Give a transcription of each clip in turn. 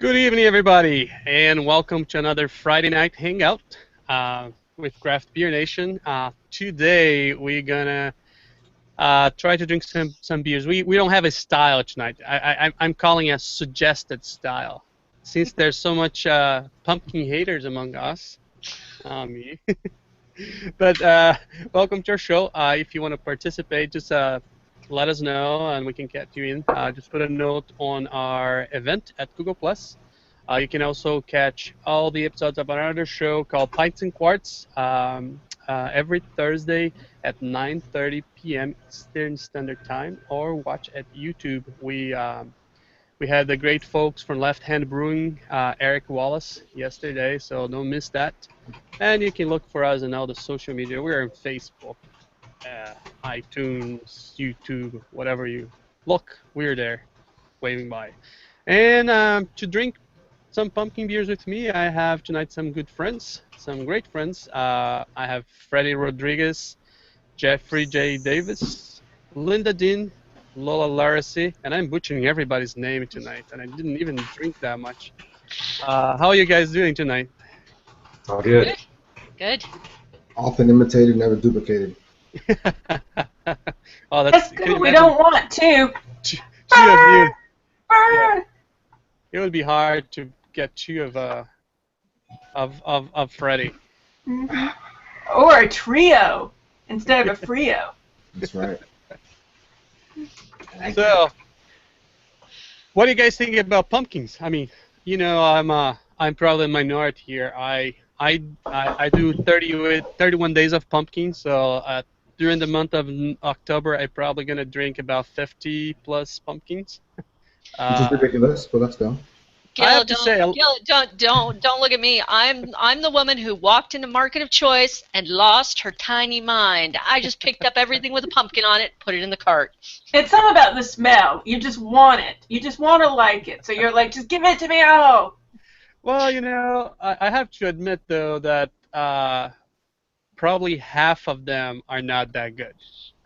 Good evening, everybody, and welcome to another Friday night hangout with Craft Beer Nation. Today we're gonna try to drink some beers. We don't have a style tonight. I'm calling a suggested style, since there's so much pumpkin haters among us. Me. But welcome to our show. If you want to participate, just let us know and we can get you in. Just put a note on our event at Google Plus. You can also catch all the episodes of another show called Pints and Quarts every Thursday at 9:30 p.m. Eastern Standard Time, or watch at YouTube. We had the great folks from Left Hand Brewing, Eric Wallace, yesterday, so don't miss that. And you can look for us on all the social media. We're on Facebook, iTunes, YouTube, whatever you look, we're there, waving by. And to drink some pumpkin beers with me, I have tonight some good friends, some great friends. I have Freddie Rodriguez, Jeffrey J. Davis, Linda Dean, Lola Larissy, and I'm butchering everybody's name tonight, and I didn't even drink that much. How are you guys doing tonight? All good. Good. Often imitated, never duplicated. Oh, That's good. We don't want to. Two of you. Burn. It would be hard to get two of Freddie. Or a trio instead of a frio. That's right. So, what do you guys think about pumpkins? I mean, you know, I'm probably a minority here. I do 31 days of pumpkins. So during the month of October, I'm probably gonna drink about 50 plus pumpkins. Which is ridiculous, but let's go. Gil, I have to say, don't look at me. I'm the woman who walked into Market of Choice and lost her tiny mind. I just picked up everything with a pumpkin on it, put it in the cart. It's something about the smell. You just want it. You just want to like it. So you're like, just give it to me all. well, you know, I have to admit though that probably half of them are not that good.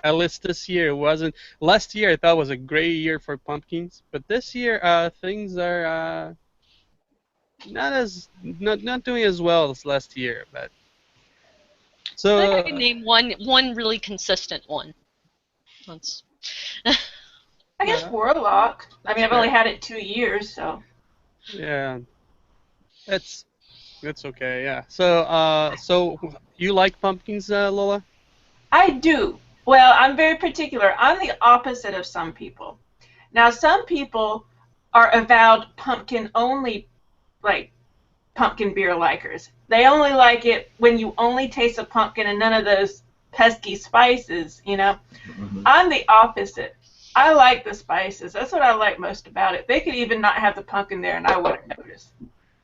At least this year wasn't. Last year I thought was a great year for pumpkins, but this year things are not doing as well as last year. But I so think I can name one really consistent one. Once. I guess Warlock. I mean, I've only had it 2 years, so. yeah, it's okay. Yeah. So you like pumpkins, Lola? I do. Well, I'm very particular. I'm the opposite of some people. Now, some people are avowed pumpkin-only, like, pumpkin beer likers. They only like it when you only taste a pumpkin and none of those pesky spices, you know. Mm-hmm. I'm the opposite. I like the spices. That's what I like most about it. They could even not have the pumpkin there and I wouldn't notice.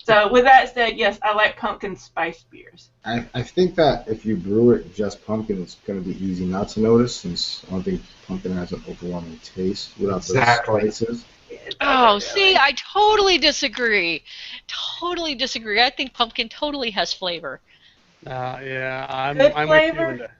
So with that said, yes, I like pumpkin spice beers. I think that if you brew it just pumpkin, it's going to be easy not to notice, since I don't think pumpkin has an overwhelming taste without Exactly. those spices. Oh, see, I totally disagree. Totally disagree. I think pumpkin totally has flavor. Yeah, Good I'm with you, flavor? Linda.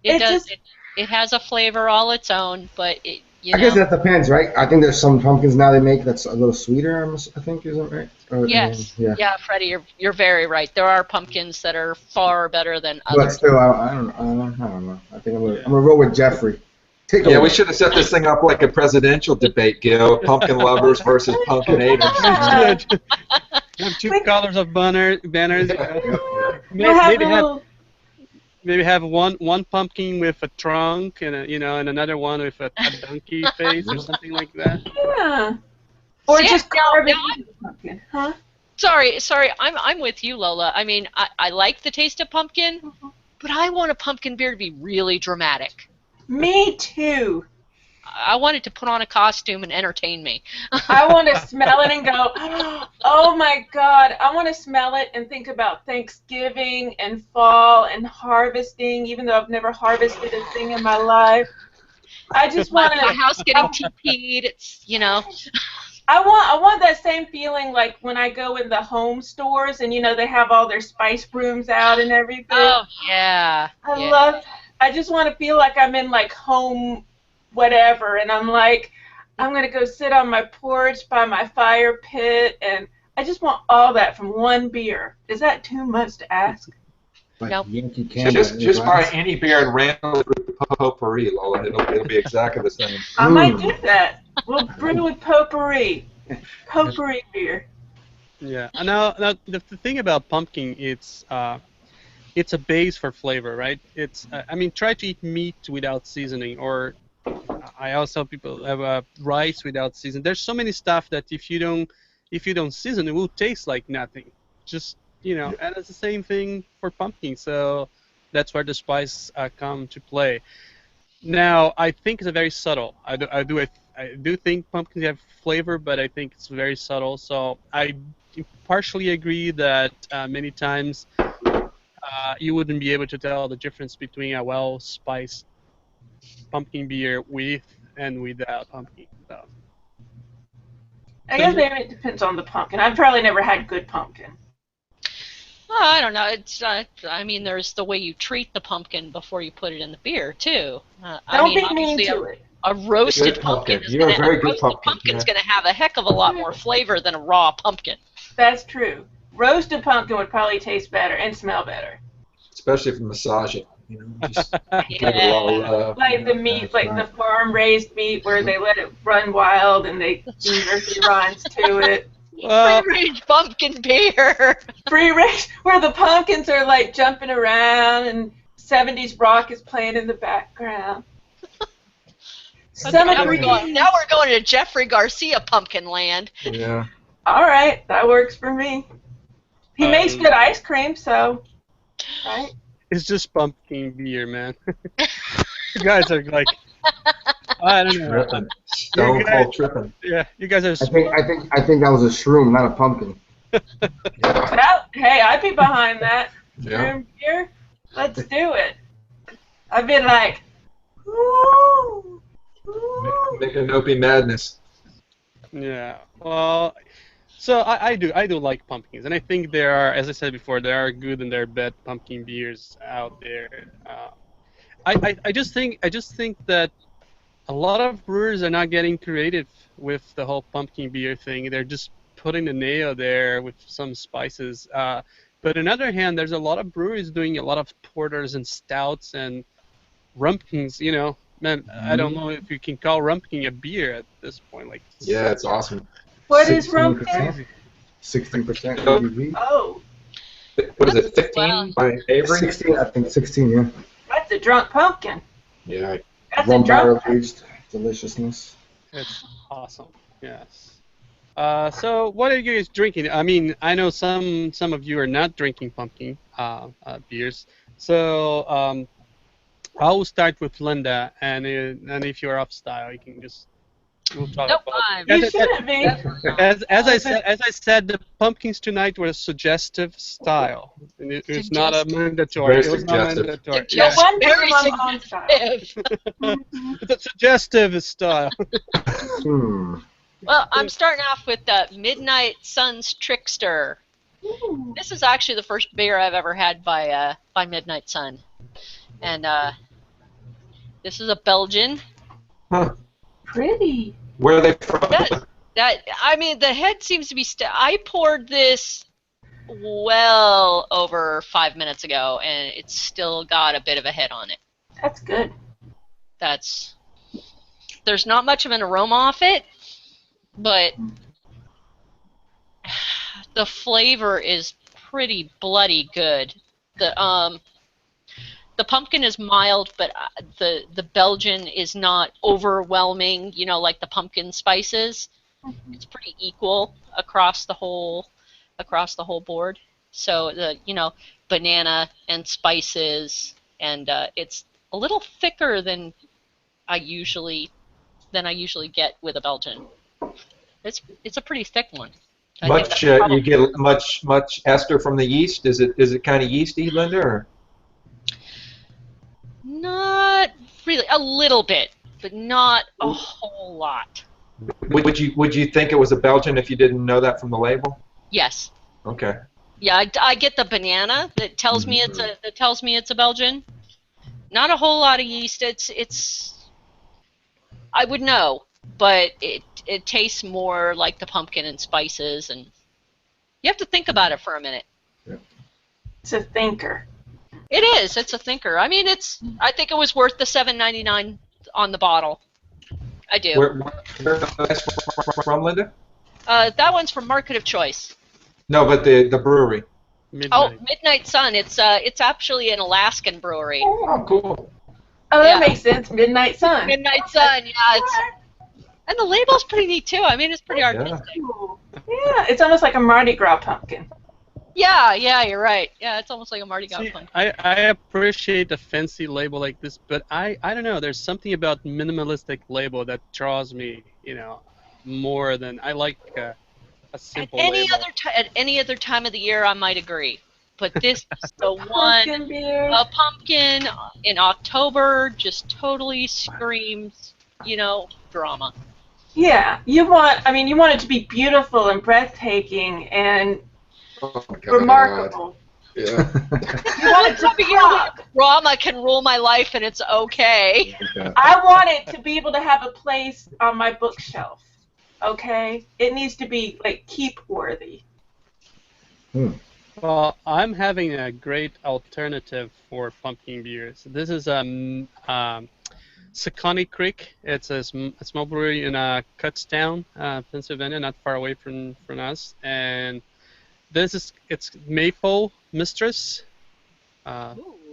It It's does. just- It has a flavor all its own, but I guess that depends, right? I think there's some pumpkins now they make that's a little sweeter, I think, isn't it right? Yes. Yeah. Freddie, you're very right. There are pumpkins that are far better than But others. still, I don't know. I think I'm gonna roll with Jeffrey. Take a Yeah, we look. should have set this thing up like a presidential debate, Gil. Pumpkin lovers versus pumpkin haters. Have two colors of banners. You know. You have Maybe a little... maybe have one pumpkin with a trunk and and another one with a donkey face or something like that. Yeah. Or See, just now- carve it now into the pumpkin. Huh? Sorry, I'm with you, Lola. I mean, I like the taste of pumpkin, but I want a pumpkin beer to be really dramatic. Me too. I want it to put on a costume and entertain me. I want to smell it and go, oh my God. I want to smell it and think about Thanksgiving and fall and harvesting, even though I've never harvested a thing in my life. I just want My to. house getting TP'd. It's I want that same feeling like when I go in the home stores and they have all their spice brooms out and everything. Oh yeah. I just want to feel like I'm in like home whatever, and I'm like, I'm gonna go sit on my porch by my fire pit, and I just want all that from one beer. Is that too much to ask? Like Nope. Yankee So Candle. just buy any beer and ramble it with potpourri, Lola. It'll be exactly the same. I might do that. We'll brew with potpourri. Potpourri beer. Yeah. Now the thing about pumpkin, it's a base for flavor, right? It's I mean, try to eat meat without seasoning, or I also people have rice without seasoning. There's so many stuff that if you don't season, it will taste like nothing. Just and it's the same thing for pumpkin. So that's where the spice come to play. Now I think it's a very subtle. I do think pumpkins have flavor, but I think it's very subtle. So I partially agree that many times you wouldn't be able to tell the difference between a well-spiced pumpkin beer with and without pumpkin. So. I guess maybe it depends on the pumpkin. I've probably never had good pumpkin. Well, I don't know. It's I mean, there's the way you treat the pumpkin before you put it in the beer too. Don't be mean to it. A roasted Good pumpkin. pumpkin. You're a very good pumpkin. Pumpkin's going to have a heck of a lot more flavor than a raw pumpkin. That's true. Roasted pumpkin would probably taste better and smell better. Especially if you massage it. Just give it a lot of love. Like the meat, like the farm-raised meat where they let it run wild and they do nursery rhymes to it. Well, Free-range pumpkin beer. Free-range, where the pumpkins are like jumping around and 70s rock is playing in the background. Now we're going to Jeffrey Garcia pumpkin land. Yeah. All right, that works for me. He makes good ice cream, so right. it's just pumpkin beer, man. You guys are like, I don't know. Tripping. Stone cold tripping. Yeah, you guys are. I think that was a shroom, not a pumpkin. Well, hey, I'd be behind that. Yeah. Room beer, let's do it. I'd be like, ooh, ooh. Make an Opie madness. Yeah. Well, so I do like pumpkins, and I think there are, as I said before, there are good and there are bad pumpkin beers out there. I just think that a lot of brewers are not getting creative with the whole pumpkin beer thing. They're just putting the nail there with some spices. But on the other hand, there's a lot of breweries doing a lot of porters and stouts and rumpkins. Man, I don't know if you can call rumpkin a beer at this point. Like, Yeah, it's awesome. What is rumpkin? 16% ABV. Oh, What is it, 15 by Avery? 16, I think 16, yeah. that's a drunk pumpkin. Yeah. That's a One barrel drunk. aged deliciousness. it's awesome. Yes. So what are you guys drinking? I mean, I know some of you are not drinking pumpkin beers. So I will start with Linda, and if you're off style, you can just. We'll talk Nope, about You shouldn't be. as I said, the pumpkins tonight were a suggestive style, and it was not a mandatory. Very It was not suggestive. mandatory. No Yeah. wonder Very I'm on style. It's a suggestive style. Well, I'm starting off with the Midnight Suns Trickster. Ooh. This is actually the first beer I've ever had by Midnight Sun, and this is a Belgian. Huh. Pretty. Where are they from? I mean, the head seems to be. I poured this well over 5 minutes ago, and it's still got a bit of a head on it. That's good. There's not much of an aroma off it, but the flavor is pretty bloody good. The pumpkin is mild, but the Belgian is not overwhelming, like the pumpkin spices. It's pretty equal across the whole board. So the banana and spices, and it's a little thicker than I usually get with a Belgian. It's a pretty thick one. You get much ester from the yeast. Is it kind of yeasty, Linda? Or? Not really. A little bit, but not a whole lot. Would you think it was a Belgian if you didn't know that from the label? Yes. Okay. Yeah, I get the banana that tells me it's a Belgian. Not a whole lot of yeast. It's I would know but it tastes more like the pumpkin and spices, and you have to think about it for a minute. It's a thinker. It is. It's a thinker. I mean, I think it was worth the $7.99 on the bottle. I do. Where that's from, Linda? That one's from Market of Choice. No, but the brewery. Midnight. Oh, Midnight Sun. It's actually an Alaskan brewery. Oh, cool. Oh, that Yeah. makes sense. Midnight Sun. Midnight Sun. Yeah, and the label's pretty neat too. I mean, it's pretty artistic. Ooh. Yeah, it's almost like a Mardi Gras pumpkin. Yeah, you're right. Yeah, it's almost like a Mardi Gras See, pumpkin. I appreciate a fancy label like this, but I don't know. There's something about minimalistic label that draws me, more than I like a simple label. At any other time of the year, I might agree. But this is the one. Pumpkin beer. A pumpkin in October just totally screams, drama. Yeah, you want it to be beautiful and breathtaking and Oh, my God. remarkable. Yeah. You want it to pop. Drama can rule my life, and it's okay. I want it to be able to have a place on my bookshelf. Okay? It needs to be like keep worthy. Well, I'm having a great alternative for pumpkin beers. This is Saconnie Creek. It's a small brewery in Kutztown, Pennsylvania, not far away from us. And it's Maple Mistress.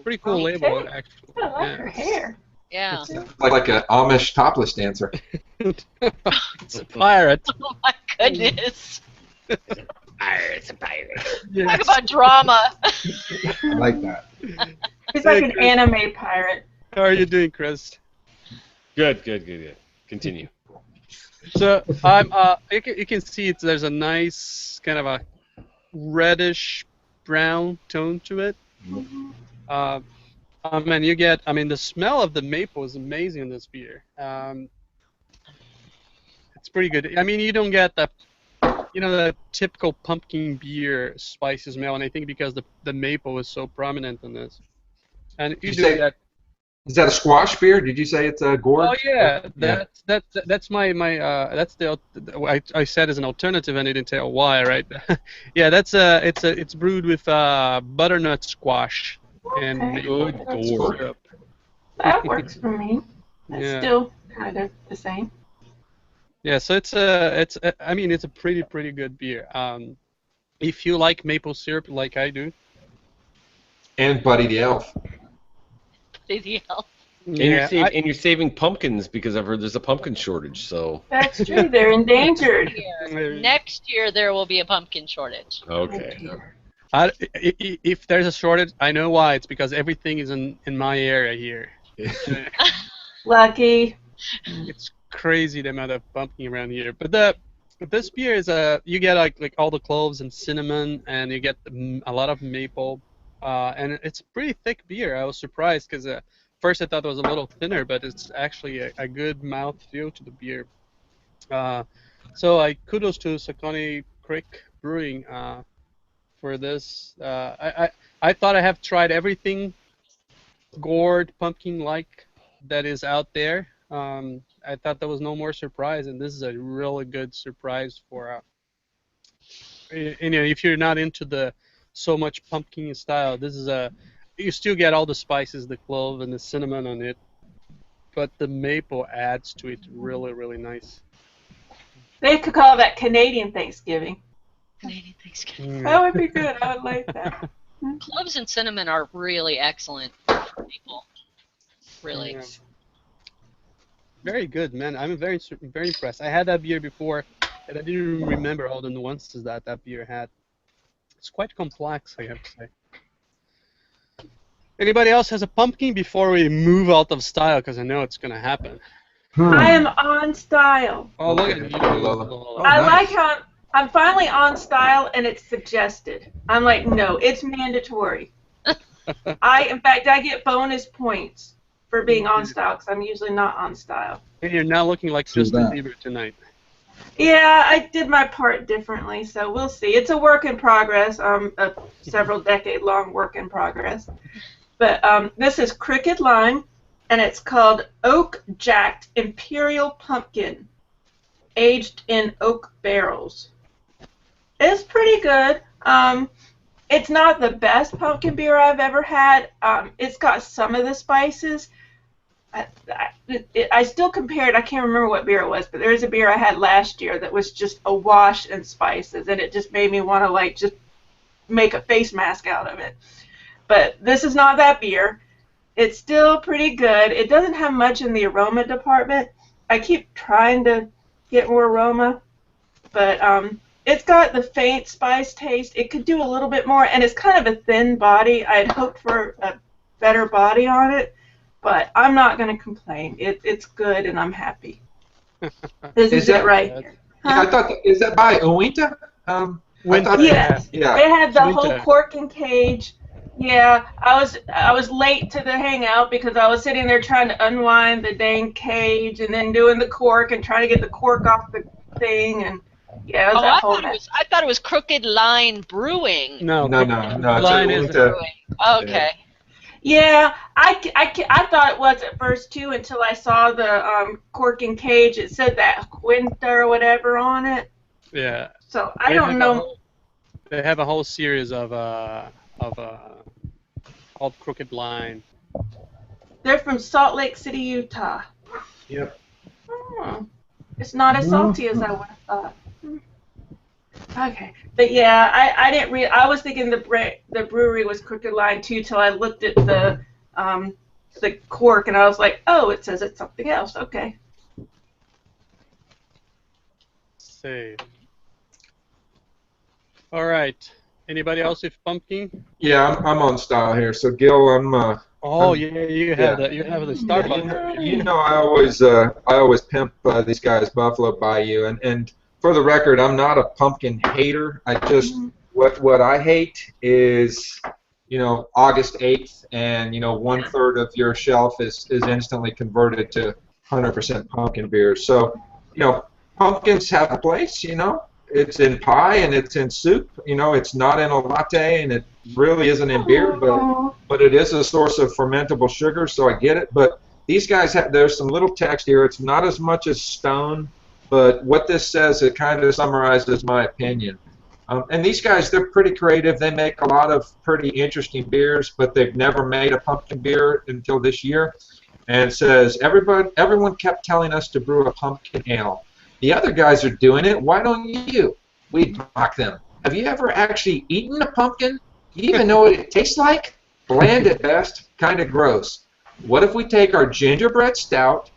Pretty cool label, Okay. actually. I like her hair. Yeah. Like an Amish topless dancer. It's a pirate. Oh my goodness. It's a pirate. Yes. Talk about drama. I like that. He's like an anime pirate. How are you doing, Chris? Good. Continue. So you can see there's a nice kind of a reddish brown tone to it. The smell of the maple is amazing in this beer. It's pretty good. I mean, you don't get the typical pumpkin beer spicy smell, and I think because the maple is so prominent in this. And if you Did do you say that. Is that a squash beer? Did you say it's a gourd? Oh yeah, that's my that's the I said as an alternative, and I didn't tell why, right? Yeah, it's brewed with butternut squash and Okay. maple Good syrup. That works for me. That's Yeah. still kind of the same. Yeah, so it's a pretty good beer. If you like maple syrup like I do. And Buddy the Elf. And, Yeah, you're saving pumpkins because I've heard there's a pumpkin shortage. So That's true. They're endangered. Next year there will be a pumpkin shortage. okay. if there's a shortage, I know why. It's because everything is in my area here. Lucky. It's crazy the amount of pumpkin around here. But this beer is you get like all the cloves and cinnamon, and you get a lot of maple, and it's a pretty thick beer. I was surprised because first I thought it was a little thinner, but it's actually a good mouth feel to the beer. So kudos to Saconnie Creek Brewing for this. I thought I have tried everything gourd pumpkin like that is out there. I thought there was no more surprise, and this is a really good surprise for if you're not into the so much pumpkin style. This is you still get all the spices, the clove and the cinnamon on it, but the maple adds to it really nice. They could call that Canadian Thanksgiving. Canadian Thanksgiving. That would be good. I would like that. Cloves and cinnamon are really excellent for people. Really. Yeah. Very good, man. I'm very impressed. I had that beer before, and I didn't remember all the nuances that beer had. It's quite complex, I have to say. Anybody else has a pumpkin before we move out of style? Because I know it's going to happen. I am on style. Oh, look at you. Oh, I nice. like how I'm finally on style and it's suggested. I'm like, no, it's mandatory. In fact, I get bonus points for being on style because I'm usually not on style. And you're now looking like Who's Justin that? Bieber tonight. Yeah, I did my part differently, so we'll see. It's a work in progress, a several decade-long work in progress. But this is Cricket Lime, and it's called Oak Jacked Imperial Pumpkin aged in oak barrels. It's pretty good. It's not the best pumpkin beer I've ever had. It's got some of the spices. I still compared, I can't remember what beer it was, but there is a beer I had last year that was just awash in spices, and it just made me want to, like, just make a face mask out of it. But this is not that beer. It's still pretty good. It doesn't have much in the aroma department. I keep trying to get more aroma, but it's got the faint spice taste. It could do a little bit more, and it's kind of a thin body. I had hoped for a better body on it, but I'm not going to complain. It's good, and I'm happy. This is it right here. Yeah, I thought, is that by Uinta? Yes. Yeah. They had the whole Winter. cork and cage. Yeah, I was late to the hangout because I was sitting there trying to unwind the dang cage and then doing the cork and trying to get the cork off the thing, and yeah, it was that whole mess. I thought it was Crooked Line Brewing. No. No. Line It's is Uinta. Okay. Yeah, I thought it was at first too until I saw the cork and cage. It said that Quinta or whatever on it. Yeah. So I don't know. They have a whole series of called Crooked Line. They're from Salt Lake City, Utah. Yep. It's not as salty as I would have thought. Okay, but yeah, I didn't I was thinking the brewery was Crooked Line too till I looked at the cork and I was like, oh, it says it's something else. Okay. Save. All right. Anybody else with pumpkin? Yeah, I'm on style here. So Gil, Oh yeah, you have the Starbucks. You know, I always pimp these guys, Buffalo Bayou, and for the record, I'm not a pumpkin hater. I just what I hate is, you know, August 8th, and you know, 1/3 of your shelf is instantly converted to 100% pumpkin beer. So, you know, pumpkins have a place. You know, it's in pie and it's in soup. You know, it's not in a latte, and it really isn't in beer, but it is a source of fermentable sugar, so I get it. But these guys there's some little text here. It's not as much as Stone, but what this says, it kind of summarizes my opinion. And these guys, they're pretty creative. They make a lot of pretty interesting beers, but they've never made a pumpkin beer until this year. And it says, everyone kept telling us to brew a pumpkin ale. The other guys are doing it. Why don't you? We mock them. Have you ever actually eaten a pumpkin? Do you even know what it tastes like? Bland at best, kind of gross. What if we take our gingerbread stout,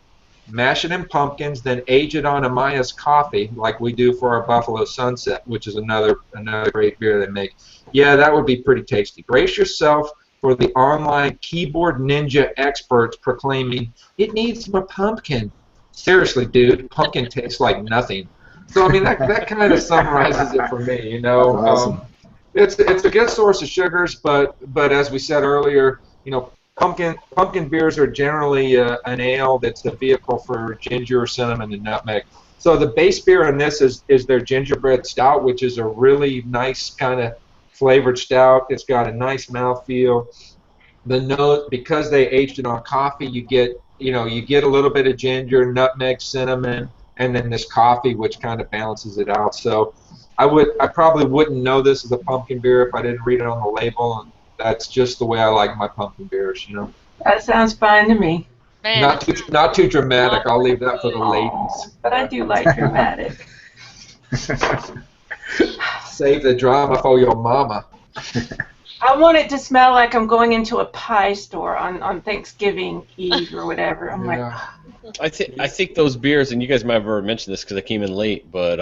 mash it in pumpkins, then age it on Amaya's coffee like we do for our Buffalo Sunset, which is another great beer they make? Yeah, that would be pretty tasty. Brace yourself for the online keyboard ninja experts proclaiming, it needs more pumpkin. Seriously, dude, pumpkin tastes like nothing. So, I mean, that kind of summarizes it for me, you know. Awesome. It's a good source of sugars, but as we said earlier, you know, pumpkin beers are generally an ale that's the vehicle for ginger, cinnamon, and nutmeg. So the base beer in this is their gingerbread stout, which is a really nice kind of flavored stout. It's got a nice mouthfeel. The note, because they aged it on coffee, you get a little bit of ginger, nutmeg, cinnamon, and then this coffee, which kind of balances it out. So I probably wouldn't know this as a pumpkin beer if I didn't read it on the label, and that's just the way I like my pumpkin beers, you know. That sounds fine to me. Man, Not too dramatic. I'll leave that for the ladies. But I do like dramatic. Save the drama for your mama. I want it to smell like I'm going into a pie store on Thanksgiving Eve or whatever. I'm like, I think those beers, and you guys might have already mentioned this because I came in late, but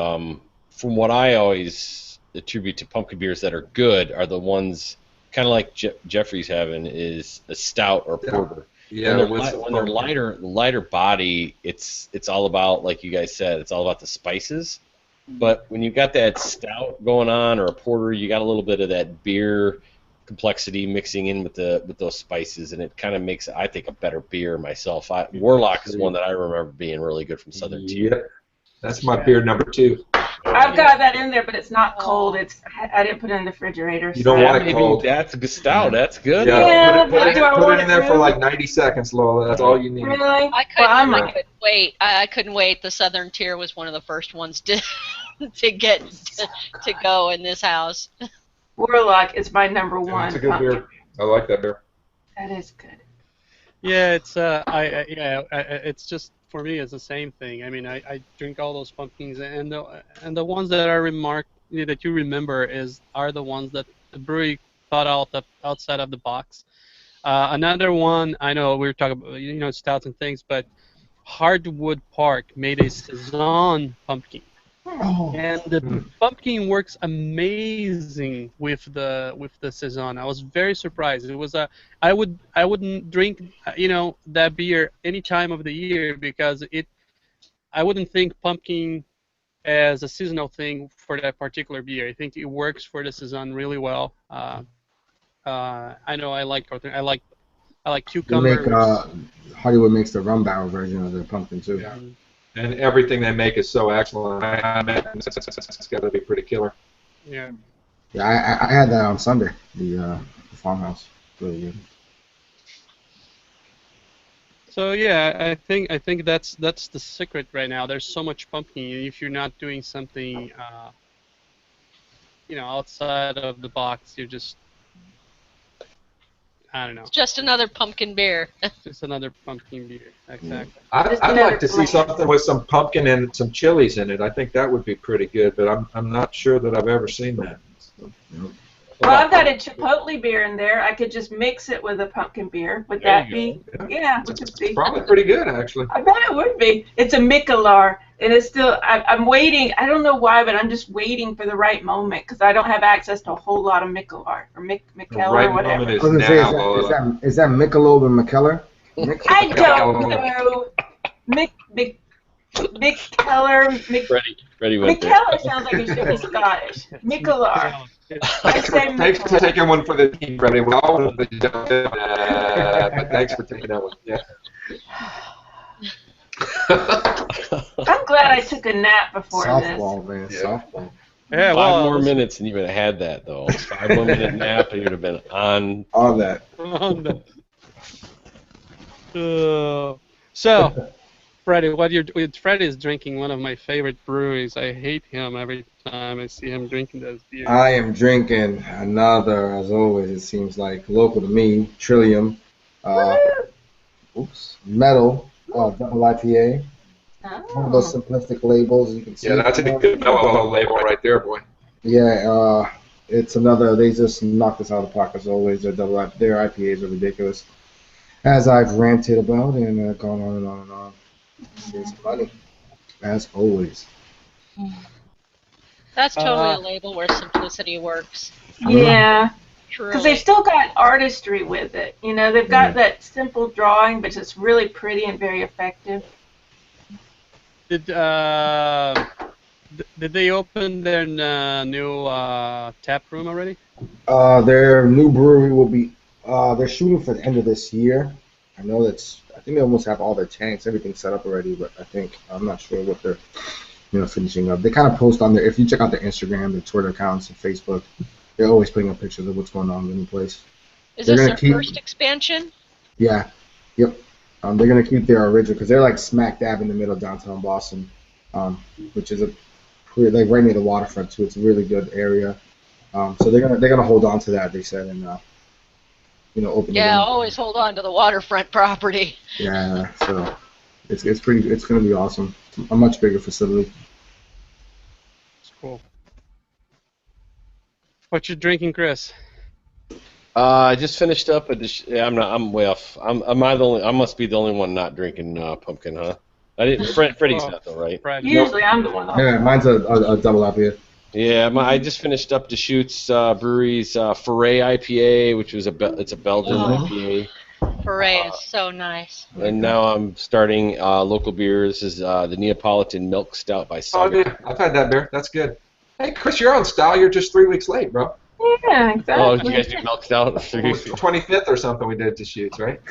from what I always attribute to pumpkin beers that are good are the ones kind of like Jeffrey's having is a stout or porter. Yeah. When they're lighter body, it's all about, like you guys said, it's all about the spices. But when you got that stout going on or a porter, you got a little bit of that beer complexity mixing in with those spices, and it kind of makes, I think, a better beer myself. Warlock is one that I remember being really good from Southern Tier. Yep. That's my beer number 2. I've got that in there, but it's not cold. I didn't put it in the refrigerator. You don't so- want it Maybe cold. that's a good stout. That's good. Yeah, Yeah, put it, do I put want it in it there for room? like 90 seconds, Lola. That's all you need. Really? I Well, I'm couldn't wait. I couldn't wait. The Southern Tier was one of the first ones to to go in this house. Warlock is my number Yeah, one. it's a good pumpkin. beer. I like that beer. That is good. Yeah, it's it's just for me it's the same thing. I mean, I drink all those pumpkins, and the ones that are that you remember are the ones that the brewery thought outside of the box. Another one I know we were talking about stouts and things, but Hardwood Park made a saison pumpkin. And the pumpkin works amazing with the saison. I was very surprised. It was I wouldn't drink that beer any time of the year because I wouldn't think pumpkin as a seasonal thing for that particular beer. I think it works for the saison really well. I know I like They make cucumbers. Hollywood makes the rum barrel version of their pumpkin too. Yeah. And everything they make is so excellent. I imagine it's got to be pretty killer. Yeah. Yeah, I had that on Sunday. The farmhouse, really good. So yeah, I think that's the secret right now. There's so much pumpkin. If you're not doing something, outside of the box, you're just, I don't know, It's just another pumpkin beer. just another pumpkin beer. Exactly. I'd like to see something with some pumpkin and some chilies in it. I think that would be pretty good, but I'm not sure that I've ever seen that. So, Well, I've got a Chipotle beer in there. I could just mix it with a pumpkin beer. Would that be? Yeah, would it be? probably pretty good, actually. I bet it would be. It's a Michelar, and it's still. I'm waiting. I don't know why, but I'm just waiting for the right moment because I don't have access to a whole lot of Michelar or The Michelar right or whatever. moment I is was gonna say, now. is that Michelob and McKellar? I don't know. Michelar. Freddie went there. Michelar sounds like it should be Scottish. Michelar. I say Thanks for Michelar. taking one for the team, Freddie. We all wanted to jump in, but thanks for taking that one. Yeah. I'm glad I took a nap before Softball, man. Yeah. Softball. Yeah, Five well, more minutes and you would have had that though. 5 more minute nap and you'd have been on. All that. So, Freddie, Freddie is drinking one of my favorite breweries. I hate him every time I see him drinking those beers. I am drinking another, as always, it seems like, local to me, Trillium. Metal, double IPA. One of those simplistic labels you can see. Yeah, that's a good mellow label right there, boy. Yeah, it's another. They just knocked us out of the park as always. Their IPAs are ridiculous, as I've ranted about and gone on and on and on. It's funny, as always. That's totally a label where simplicity works. Yeah, Truly. because they've still got artistry with it. They've got that simple drawing, but it's really pretty and very effective. Did they open their new tap room already? Their new brewery will be. They're shooting for the end of this year. I think they almost have all their tanks, everything set up already. But I'm not sure what they're, finishing up. They kind of post on their. If you check out their Instagram, their Twitter accounts, and Facebook, they're always putting up pictures of what's going on in the new place. Is they're this gonna their keep- first expansion? Yeah. Yep. They're gonna keep their original because they're like smack dab in the middle of downtown Boston, which is like right near the waterfront too. It's a really good area. So they're gonna hold on to that. They said and open. Yeah, it up. always hold on to the waterfront property. Yeah. So it's gonna be awesome. It's a much bigger facility. It's cool. What you drinking, Chris? I just finished up I'm way off. I must be the only one not drinking pumpkin, huh? I didn't. Freddie's not though, right? Freddie. Usually I'm the one. Yeah, mine's a double IPA. Yeah, I just finished up Deschutes Brewery's Foray IPA, which was it's a Belgian IPA. Foray is so nice. And now I'm starting local beer. This is the Neapolitan Milk Stout by Oh, Saga. yeah, I've had that beer. That's good. Hey, Chris, you're on style. You're just 3 weeks late, bro. Yeah, exactly. Oh, did you guys do Milk Stout? It was 25th or something we did to shoots, right?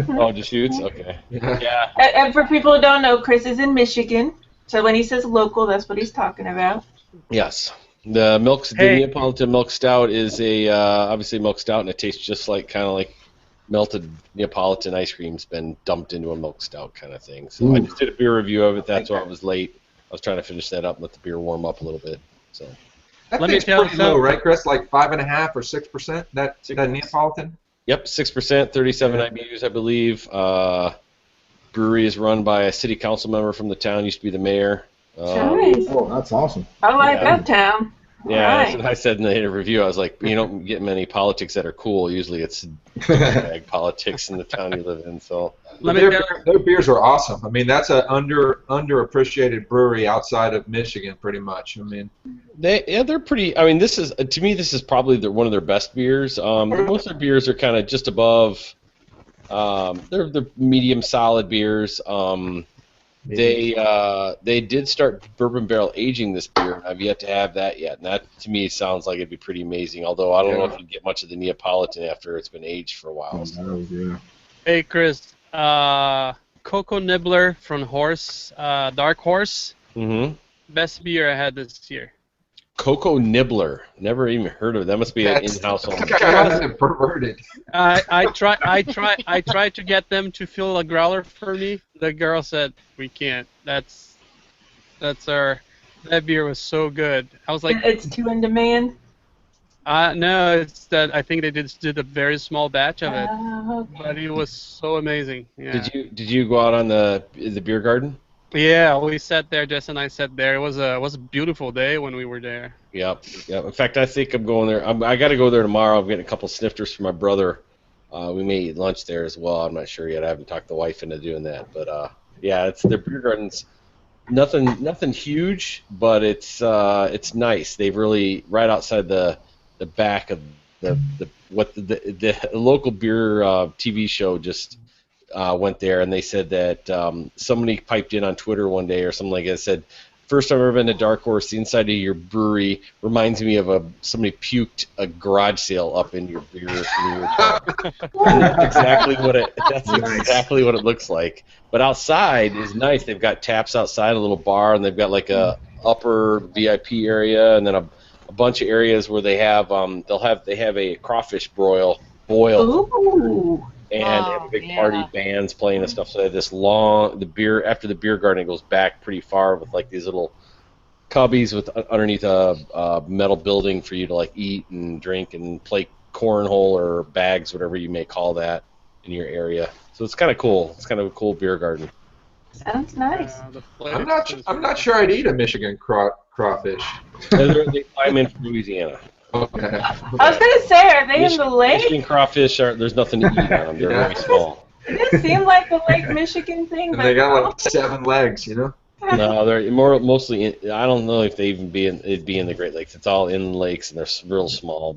Oh, Deschutes? Okay. Yeah. Yeah. And for people who don't know, Chris is in Michigan, so when he says local, that's what he's talking about. Yes. The Hey. Neapolitan milk stout is a obviously milk stout, and it tastes just like kind of like melted Neapolitan ice cream's been dumped into a milk stout kind of thing. So I Ooh. just did a beer review of it. That's why I was late. I was trying to finish that up and let the beer warm up a little bit. So That Let me thing's tell pretty low, some- right, Chris? Like 5.5 or 6%. That Neapolitan. yep, 6%, 37 IBUs, I believe. Brewery is run by a city council member from the town. Used to be the mayor. Nice. Oh, that's awesome. I like Yeah. that town. Yeah, that's Right. what I said in the review. I was like, you don't get many politics that are cool. Usually it's drag politics in the town you live in. So Let me Their, tell their beers are awesome. I mean, that's an underappreciated brewery outside of Michigan, pretty much. I mean, they're pretty. I mean, this is to me, this is probably one of their best beers. Most of their beers are kind of just above. They're medium solid beers. They did start bourbon barrel aging this beer, and I've yet to have that yet. And that to me sounds like it'd be pretty amazing. Although I don't know if you get much of the Neapolitan after it's been aged for a while. So. Yeah. Hey, Chris. Cocoa Nibbler from Dark Horse. Mm-hmm. Best beer I had this year. Cocoa Nibbler. Never even heard of it. That must be an in-house only. kind of perverted. I tried to get them to fill a growler for me. The girl said we can't. That beer was so good. I was like, It's too in demand. no, it's that I think they did a very small batch of it, Okay. but it was so amazing. Yeah. Did you go out on the beer garden? Yeah, we sat there. Jess and I sat there. It was a beautiful day when we were there. Yep. In fact, I think I'm going there. I got to go there tomorrow. I'm getting a couple snifters for my brother. We may eat lunch there as well. I'm not sure yet. I haven't talked the wife into doing that, but yeah, it's their beer garden's nothing huge, but it's nice. They've really right outside the back of the local beer TV show just went there, and they said that somebody piped in on Twitter one day or something like that, said, first time I've ever been to Dark Horse, the inside of your brewery reminds me of somebody puked a garage sale up in your beer. And that's exactly what it looks like. But outside is nice. They've got taps outside, a little bar, and they've got like a upper VIP area, and then a bunch of areas where they have they have a crawfish boil. Ooh. And they have a big party, bands playing and stuff. So they have this after the beer garden goes back pretty far with like these little cubbies with underneath a metal building for you to like eat and drink and play cornhole or bags, whatever you may call that in your area. So it's kind of cool. It's kind of a cool beer garden. Sounds nice. I'm not sure I'd eat a Michigan crawfish. They fly them in from Louisiana. Okay. I was gonna say, are they in the lake? Michigan crawfish there's nothing to eat on them. They're very small. It does seem like the Lake Michigan thing, And but they got like 7 legs, you know? No, they're mostly. I don't know if they even it'd be in the Great Lakes. It's all in lakes, and they're real small.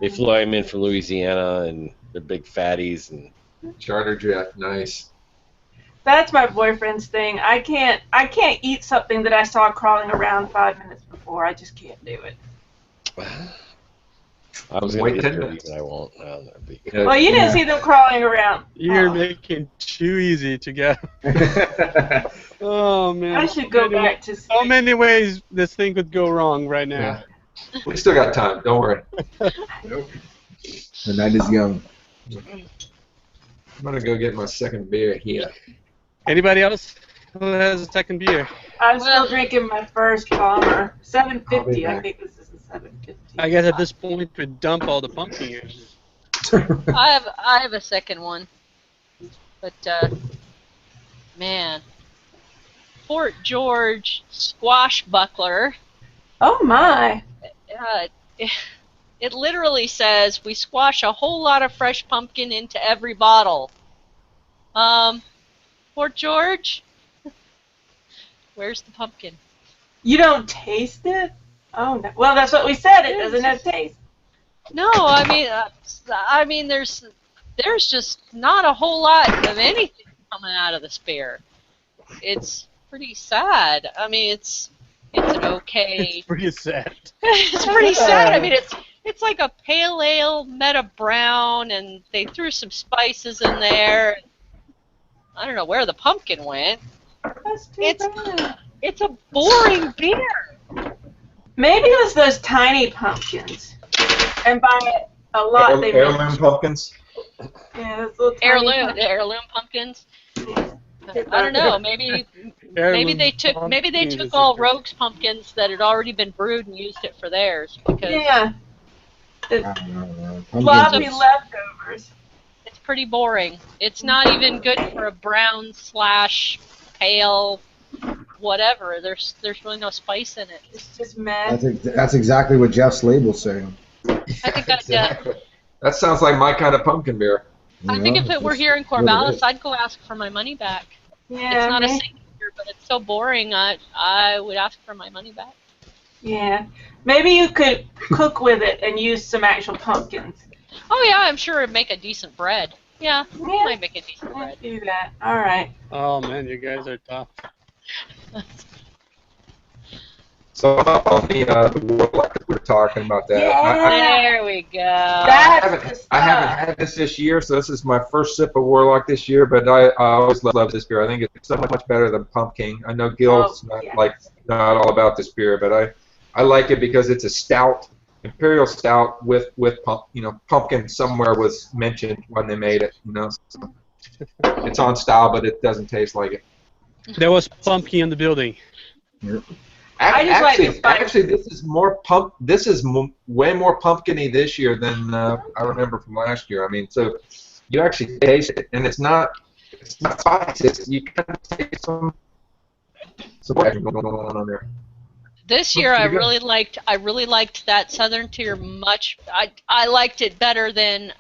They fly them in from Louisiana, and they're big fatties. And Charter jet, nice. that's my boyfriend's thing. I can't eat something that I saw crawling around 5 minutes before. I just can't do it. I was Wait going to 10 get there, minutes. but I won't. That'd be good. Yeah. Well, you didn't see them crawling around. You're Oh. making too easy to get. Oh man. I should go back to So many ways this thing could go wrong right now. Yeah. We still got time, don't worry. The night is young. I'm going to go get my second beer here. Anybody else who has a second beer? I'm still drinking my first bomber. I'll be 750. I back. think this is a 750. I guess at this point we dump all the pumpkin ears. I have a second one, but man, Fort George Squashbuckler. Oh my. It literally says we squash a whole lot of fresh pumpkin into every bottle. Fort George, where's the pumpkin? You don't taste it? Oh no. Well, that's what we said. It doesn't have taste. No, I mean, there's just not a whole lot of anything coming out of this beer. It's pretty sad. I mean, it's an okay. It's pretty sad. It's pretty sad. I mean, it's like a pale ale met a brown, and they threw some spices in there. I don't know where the pumpkin went. That's too It's- bad. It's a boring beer. Maybe it was those tiny pumpkins. And by a lot, they Heirloom meant pumpkins. yeah, those little tiny Heirloom pumpkins. pumpkins. I don't know. Maybe they took all Rogue's pumpkins that had already been brewed and used it for theirs because Yeah, I don't know. floppy Pumpkins. leftovers. it's pretty boring. It's not even good for a brown / pale whatever. There's really no spice in it. It's just mad. That's exactly what Jeff's label's saying. I think Exactly. That sounds like my kind of pumpkin beer. I think if it were here in Corvallis, I'd go ask for my money back. Yeah, It's not a maybe- signature, but it's so boring. I would ask for my money back. Yeah, maybe you could cook with it and use some actual pumpkins. Oh yeah, I'm sure it'd make a decent bread. Yeah, Yeah. might make a decent bread. Let's do that. All right. Oh man, you guys are tough. So on the warlock that we're talking about that. Yeah. There we go. That's I haven't had this year, so this is my first sip of Warlock this year. But I always love this beer. I think it's so much better than Pumpkin. I know Gil's not all about this beer, but I like it because it's a stout, imperial stout with pumpkin somewhere was mentioned when they made it. So it's on style, but it doesn't taste like it. There was pumpkin in the building. I just like the spice. Actually, this is more way more pumpkin-y this year than I remember from last year. I mean, so you actually taste it, and it's not spicy. You kind of taste some action going on there. This year, I Pretty good. really liked that Southern Tier much. I liked it better than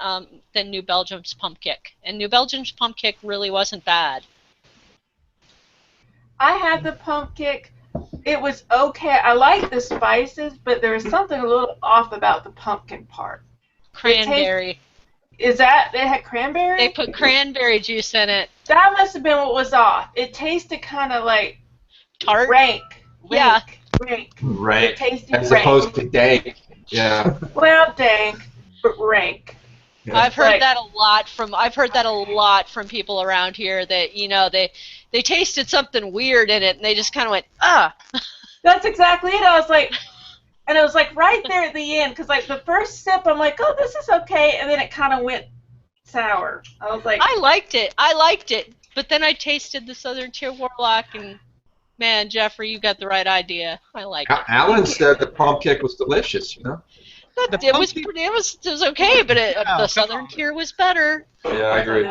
New Belgium's Pump Kick, and New Belgium's Pump Kick really wasn't bad. I had the pump kick. It was okay. I like the spices, but there was something a little off about the pumpkin part. Cranberry. Is that they had cranberry? They put cranberry juice in it. That must have been what was off. It tasted kind of like Tart. rank. Yeah. Rank. Right. It tasted As rank. opposed to dank. Yeah. Well, dank, but rank. Yeah. I've heard Right. that a lot from people around here that they tasted something weird in it and they just kind of went That's exactly it. I was like, and it was like right there at the end, because like the first sip, I'm like, oh, this is okay, and then it kind of went sour. I was like, I liked it, but then I tasted the Southern Tier Warlock and man, Jeffrey, you got the right idea. I like it. Alan said the pump kick was delicious. It was okay, but the Southern Tier was better. Yeah, I agree.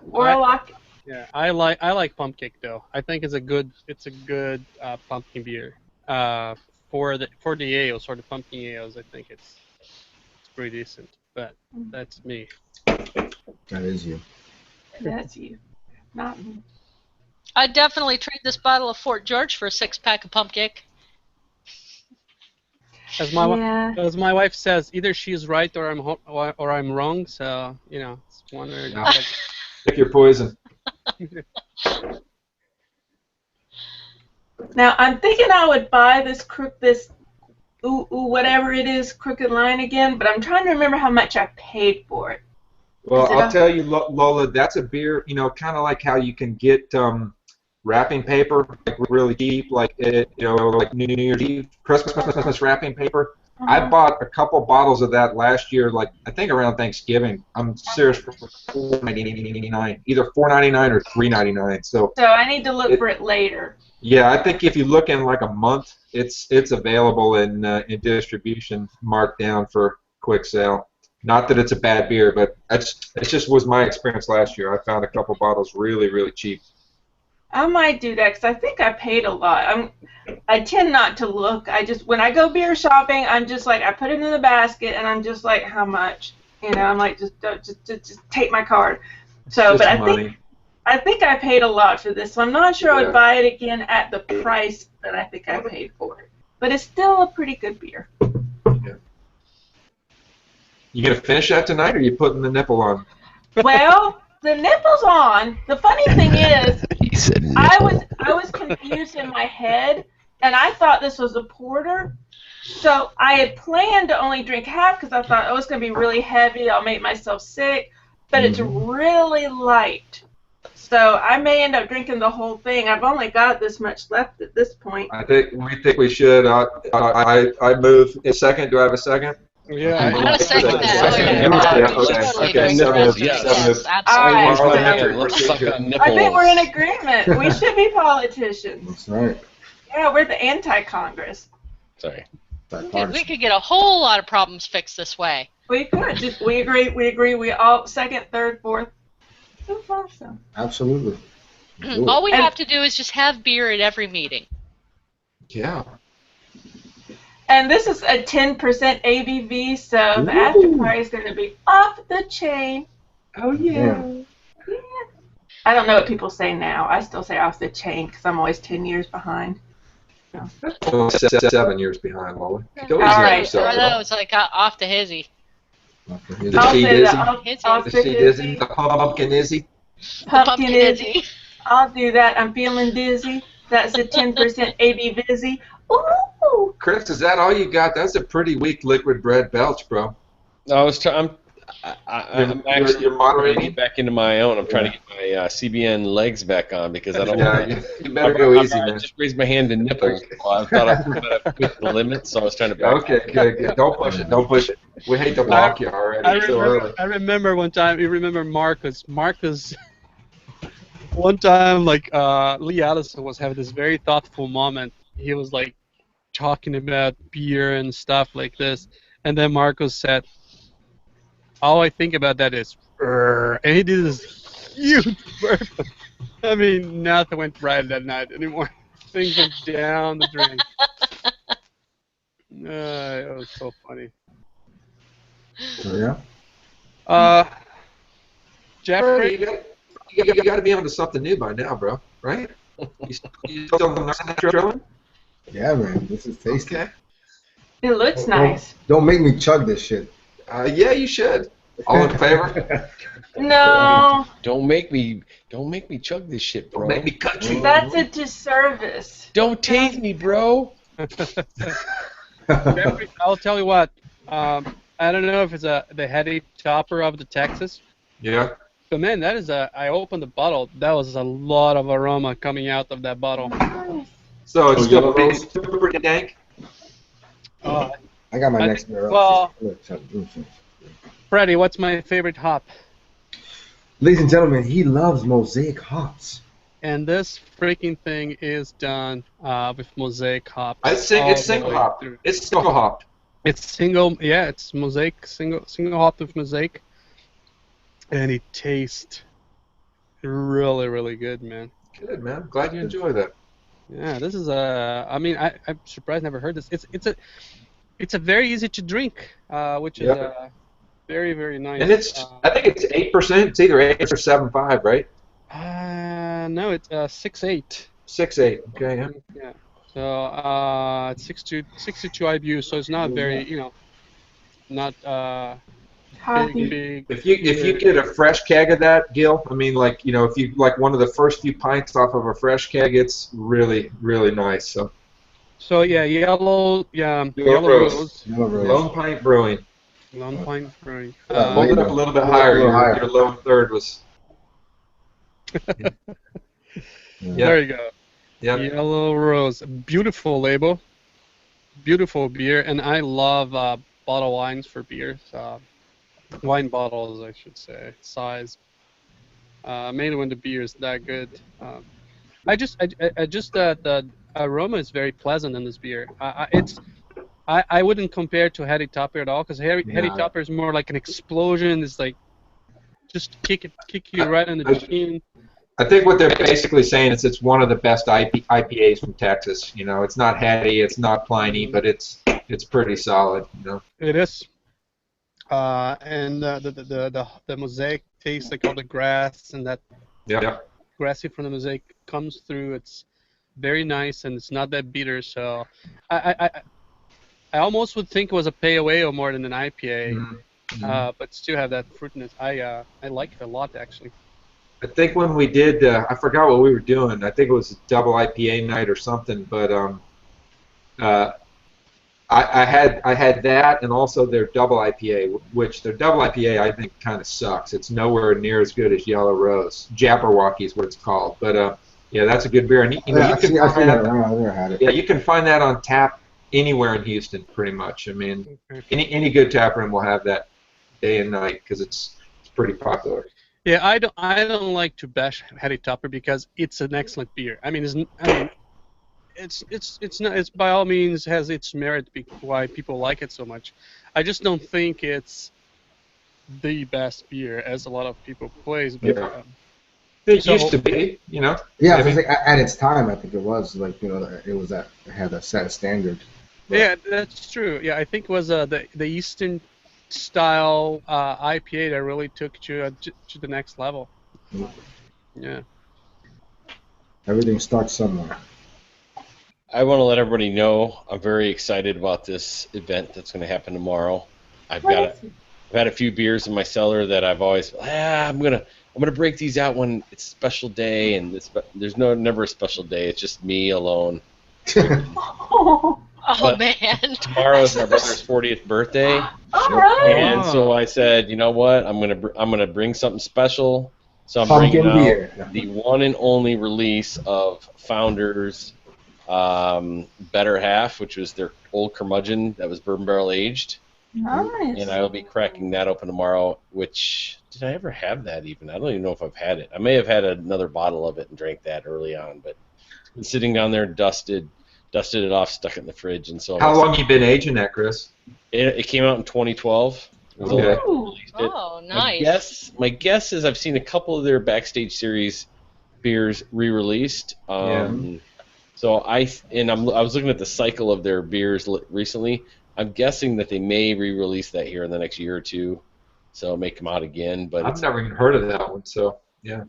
Warlock. Yeah, I like pump cake though. I think it's a good pumpkin beer. For the ales, for the pumpkin ales, I think it's pretty decent. But that's me. That is you. That's you, not me. I'd definitely trade this bottle of Fort George for a 6-pack of pump cake. As my Yeah. as my wife says, either she's right or I'm wrong. So it's one or the other. Pick your poison. Now I'm thinking I would buy this whatever it is, Crooked Line again, but I'm trying to remember how much I paid for it. Well, Is it I'll a- tell you, Lola, that's a beer, kind of like how you can get wrapping paper, like really cheap, like like New Year's Eve, Christmas wrapping paper. I bought a couple bottles of that last year, like I think around Thanksgiving. I'm serious, for $4.99, either $4.99 or $3.99. So So I need to look for it later. yeah, I think if you look in like a month, it's available in distribution, marked down for quick sale. Not that it's a bad beer, but it just was my experience last year. I found a couple bottles really, really cheap. I might do that because I think I paid a lot. I tend not to look. When I go beer shopping, I'm just like I put it in the basket and I'm just like how much, I'm like just take my card. So, Just but money. I think I paid a lot for this. So I'm not sure I would buy it again at the price that I think I paid for it. But it's still a pretty good beer. You gonna finish that tonight, or are you putting the nipple on? Well, the nipple's on. The funny thing is, He said I was confused in my head, and I thought this was a porter. So I had planned to only drink half because I thought, it's going to be really heavy. I'll make myself sick. But it's really light. So I may end up drinking the whole thing. I've only got this much left at this point. I think we should. I move. A second. Do I have a second? Yeah, I'm gonna second that. Okay. So moved. yes, Moved. absolutely. Where's my Parliamentary hand? Let's suck procedure. on nipples. I think we're in agreement. We should be politicians. That's right. Yeah, we're the anti-Congress. Sorry. We could get a whole lot of problems fixed this way. We could. We agree. We agree. We all second, third, fourth. That's awesome. Absolutely. Do it. All we have to do is just have beer at every meeting. Yeah. And this is a 10% ABV, so the after party is going to be off the chain. Oh yeah. Yeah. I don't know what people say now. I still say off the chain because I'm always 10 years behind. Oh, 7 years behind, Lola. Go easy All on right. yourself, I know, it's like off the hizzy. Is I'll she say dizzy? that. I'll Is say she dizzy. dizzy? The pumpkin izzy? Pumpkin Pumpkin izzy. I'll do that. I'm feeling dizzy. That's a 10% AB vizzy. Ooh. Chris, is that all you got? That's a pretty weak liquid bread belch, bro. I was trying. I'm actually You're moderating? trying to get back into my own. I'm trying to get my CBN legs back on because I don't. Yeah, you better go easy, I man. just raised my hand to nipples. Well, I thought I put the limit, so I was trying to back. Okay, good. Don't push it. Don't push it. We hate to block you already. I remember one time. You remember Marcus? Marcus. One time, like Lee Allison was having this very thoughtful moment. He was like talking about beer and stuff like this, and then Marcus said, "All I think about that is," "Brr," and he did this huge burp. I mean, nothing went right that night anymore. Things went down the drain. It was so funny. So, yeah. Jeffrey. You got to be onto something new by now, bro. Right? You still learning that drilling? Yeah, man. This is tasty. Okay. It looks nice. Don't make me chug this shit. Yeah, you should. All in favor? No, Don't make me chug this shit, bro. Don't make me cut you. that's a disservice. Don't tase me, bro. Jeffrey, I'll tell you what. I don't know if it's the heady topper of the Texas. Yeah. But man, that is I opened the bottle. That was a lot of aroma coming out of that bottle. So it's still pretty dank? Uh, I got my I next think- beer up. well- Freddie, what's my favorite hop? Ladies and gentlemen, he loves Mosaic hops. And this freaking thing is done with Mosaic hops. It's all single the way hop. through. It's single hopped. It's single, yeah, it's Mosaic, single hopped with Mosaic. And it tastes really, really good, man. Good, man. Glad you enjoy that. Yeah, this is I'm surprised I never heard this. It's a very easy to drink, which is very, very nice. And I think it's 8%. It's either 8 or 7.5, right? No, it's 6.8. 6.8. Okay. Yeah. Yeah. So it's 62 IBU, so it's not very, not big. If you get a fresh keg of that, Gil, I mean, like, if you like one of the first few pints off of a fresh keg, it's really, really nice. So yeah, yellow Rose. rose, Lone Pint Brewing. Lone Pine Brewing. Hold it up a little bit higher. Your low third was. There you go. Yeah. Yellow Rose, beautiful label, beautiful beer, and I love bottle wines for beer. Wine bottles, I should say, size. Mainly when the beer is that good. The aroma is very pleasant in this beer. I wouldn't compare it to Heady Topper at all, because Heady Topper is more like an explosion. It's like just kick you right in the chin. I think what they're basically saying is it's one of the best IPAs from Texas. It's not heady, it's not Pliny, but it's pretty solid. It is. And the Mosaic tastes like all the grass, and that grassy from the Mosaic comes through. It's very nice, and it's not that bitter. So I almost would think it was a pale more than an IPA, but still have that fruitiness. I like it a lot, actually. I think when we did, I forgot what we were doing. I think it was a double IPA night or something, but I had that and also their double IPA, which their double IPA I think kind of sucks. It's nowhere near as good as Yellow Rose. Jabberwocky is what it's called. But yeah, that's a good beer, and you know you can I've find seen that that. around. I've never had it. Yeah, you can find that on tap anywhere in Houston, pretty much. I mean, Okay. any good tap room will have that day and night because it's pretty popular. Yeah, I don't like to bash Hattie Topper because it's an excellent beer. I mean, it's not, it's by all means has its merit why people like it so much. I just don't think it's the best beer as a lot of people plays. But Yeah. It So- used to be, you know. Yeah, I mean, at its time, I think it was like it had a set standard. yeah, that's true. Yeah, I think it was the Eastern style IPA that really took to the next level. Yeah. Everything starts somewhere. I want to let everybody know I'm very excited about this event that's going to happen tomorrow. I've had a few beers in my cellar that I've always I'm gonna break these out when it's a special day, and there's never a special day. It's just me alone. Oh, Oh man. Tomorrow is my brother's 40th birthday, all right. and so I said, you know what, I'm gonna bring something special. So I'm Pumpkin bringing beer. out the one and only release of Founders Better Half, which was their old curmudgeon that was bourbon barrel aged. Nice. And I will be cracking that open tomorrow, which, did I ever have that even? I don't even know if I've had it. I may have had another bottle of it and drank that early on, but it's been sitting down there, dusted it off, stuck it in the fridge, and so how long you been aging that, Chris? it came out in 2012. It was Okay. the last Ooh. released it. Oh, nice. My guess is I've seen a couple of their Backstage Series beers re-released. So I was looking at the cycle of their beers recently. I'm guessing that they may re-release that here in the next year or two, so it may come out again. But I've never even heard of that one, so yeah.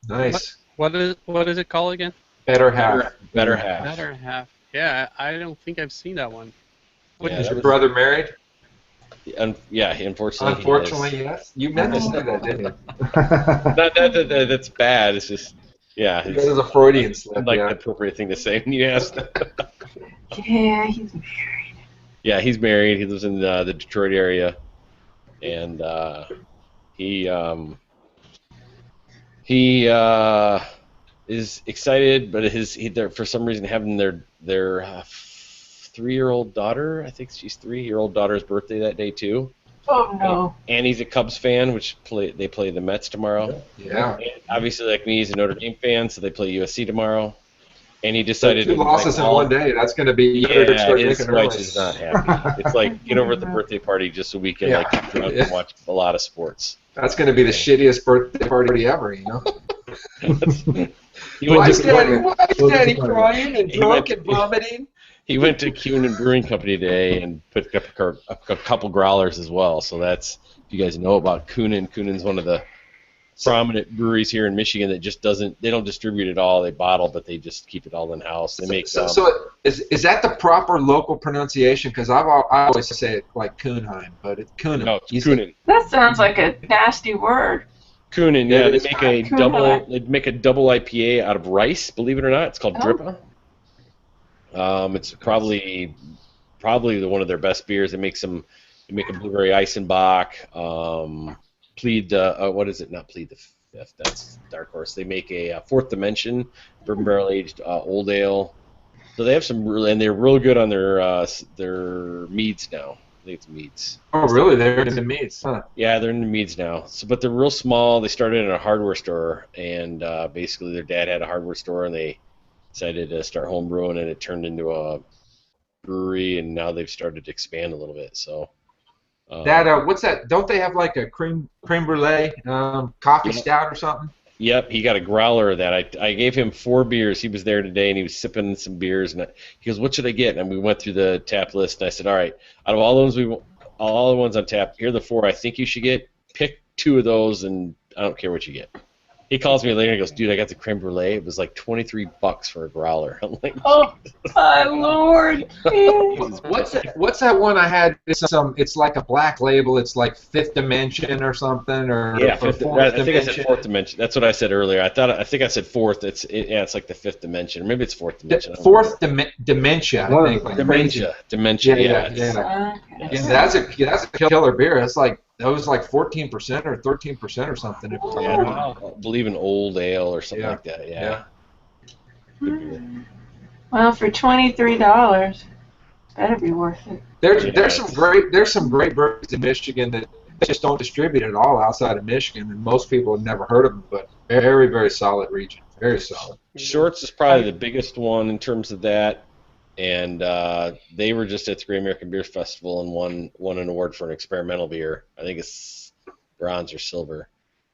Nice. What is it called again? Better half. Better Half. Better Half. Yeah, I don't think I've seen that one. Yeah, Is that your was- brother married? Yeah, unfortunately. he Unfortunately, is. yes. You meant to say that, didn't you? Not that that's bad. It's just, yeah, That it's was a Freudian slip. like the Yeah. appropriate thing to say when you asked. Yeah, he's married. Yeah, he's married. He lives in the Detroit area, and he is excited, but they're for some reason having their 3-year-old daughter. I think she's 3-year-old daughter's birthday that day too. Oh no. And he's a Cubs fan, which they play the Mets tomorrow. Yeah. And obviously, like me, he's a Notre Dame fan, so they play USC tomorrow. And he decided Two losses in one day. That's going to be. You better Yeah, start his drinking wife early. is not happy. It's like get over at the birthday party just so we can Yeah. like get drunk Yeah. and watch a lot of sports. That's going to be the shittiest birthday party ever, you know. He went Why's to Daddy crying and He drunk went- and vomiting? he went to Kuhn Brewing Company today and picked up a couple growlers as well. So that's, if you guys know about Kuhn. Kuhn's one of the prominent breweries here in Michigan that just they don't distribute it all. They bottle, but they just keep it all in house. They make So is that the proper local pronunciation? Because I always say it like Kuhnheim, but it's Kuhn. no, it's Kuhn. That sounds like a nasty word. Kuhn, Yeah, yeah, it they is make fine. a double. They make a double IPA out of rice. Believe it or not, it's called Oh. Drippa. It's probably one of their best beers. They make a blueberry Eisenbach. Plead what is it? Not Plead the Fifth. That's Dark Horse. They make a Fourth Dimension bourbon barrel aged old ale. So they have and they're real good on their meads now. I think it's meads. Oh, really? They're in the meats, huh? Yeah, they're in the meads now. So, but they're real small. They started in a hardware store, and basically their dad had a hardware store, and they decided to start home brewing, and it turned into a brewery, and now they've started to expand a little bit. So What's that? Don't they have like a creme brulee coffee stout or something? Yep, he got a growler of that. I gave him 4 beers. He was there today, and he was sipping some beers. And he goes, "What should I get?" And we went through the tap list, and I said, "All right, out of all the ones on tap, here are the 4 I think you should get. Pick 2 of those, and I don't care what you get." He calls me later and goes, "Dude, I got the creme brulee. It was like $23 for a growler." I'm like, Oh, my Lord. Jesus, What's that one I had? It's like a black label. It's like Fifth Dimension or something, or yeah, or fifth, Fourth I think I said Dimension. fourth dimension. That's what I said earlier. I think I said fourth. Yeah, it's like the fifth dimension. Maybe it's fourth dimension. I don't Fourth remember. Dementia, I One of think. them. Like crazy. Dementia. Yeah, Yeah, yeah, yeah. Okay. Yeah, that's a killer beer. It's like that was like 14% or 13% or something. If I Yeah, remember. I believe in old ale or something Yeah. like that. Yeah. Yeah. Good beer. Well, for $23, better be worth it. There's some great breweries in Michigan that just don't distribute at all outside of Michigan, and most people have never heard of them. But very, very solid region. Very solid. Shorts is probably the biggest one in terms of that, and they were just at the Great American Beer Festival and won an award for an experimental beer. I think it's bronze or silver,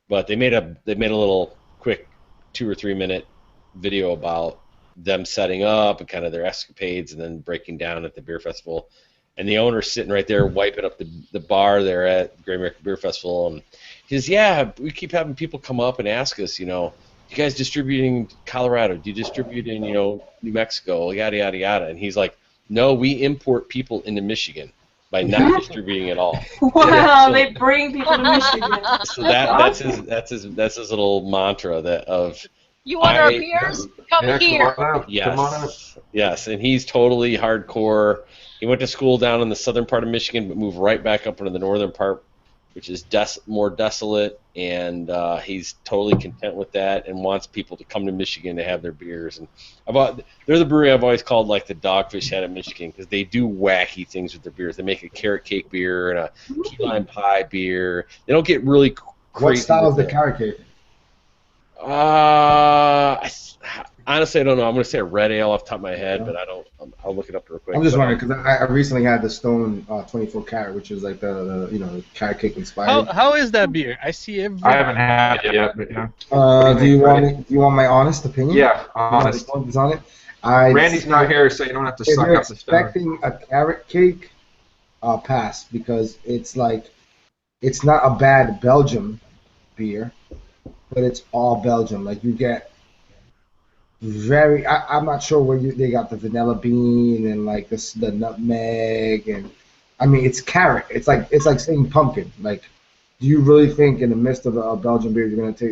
but they made a little quick 2 or 3 minute video about them setting up and kind of their escapades and then breaking down at the beer festival. And the owner's sitting right there wiping up the bar there at the Great American Beer Festival, and he says, "Yeah, we keep having people come up and ask us, you guys distributing Colorado? Do you distribute in, New Mexico? Yada, yada, yada." And he's like, "No, we import people into Michigan by not distributing at all." Wow, So- they bring people to Michigan. So that's his little mantra of You want our I- beers? Come Yeah, here. Come on up. yes, Come on up. yes, and he's totally hardcore. He went to school down in the southern part of Michigan, but moved right back up into the northern part, which is more desolate, and he's totally content with that and wants people to come to Michigan to have their beers. And they're the brewery I've always called like the Dogfish Head of Michigan, because they do wacky things with their beers. They make a carrot cake beer and a key lime pie beer. They don't get really crazy. What style is with the it. carrot cake? Honestly, I don't know. I'm going to say a red ale off the top of my head, but I don't. I'll look it up real quick. I'm just But, wondering because I recently had the Stone 24 Carat, which is like the carrot cake inspired. How is that beer? I see every. I haven't had it yet, but yeah. Do you want my honest opinion? Yeah, honest. Honest on it. Randy's not here, so you don't have to If suck you're up the stone. expecting a carrot cake, pass, because it's not a bad Belgium beer, but it's all Belgium. Like you get I'm not sure where they got the vanilla bean and like the nutmeg, and I mean it's carrot. It's like saying pumpkin. Like, do you really think in the midst of a Belgian beer you're gonna take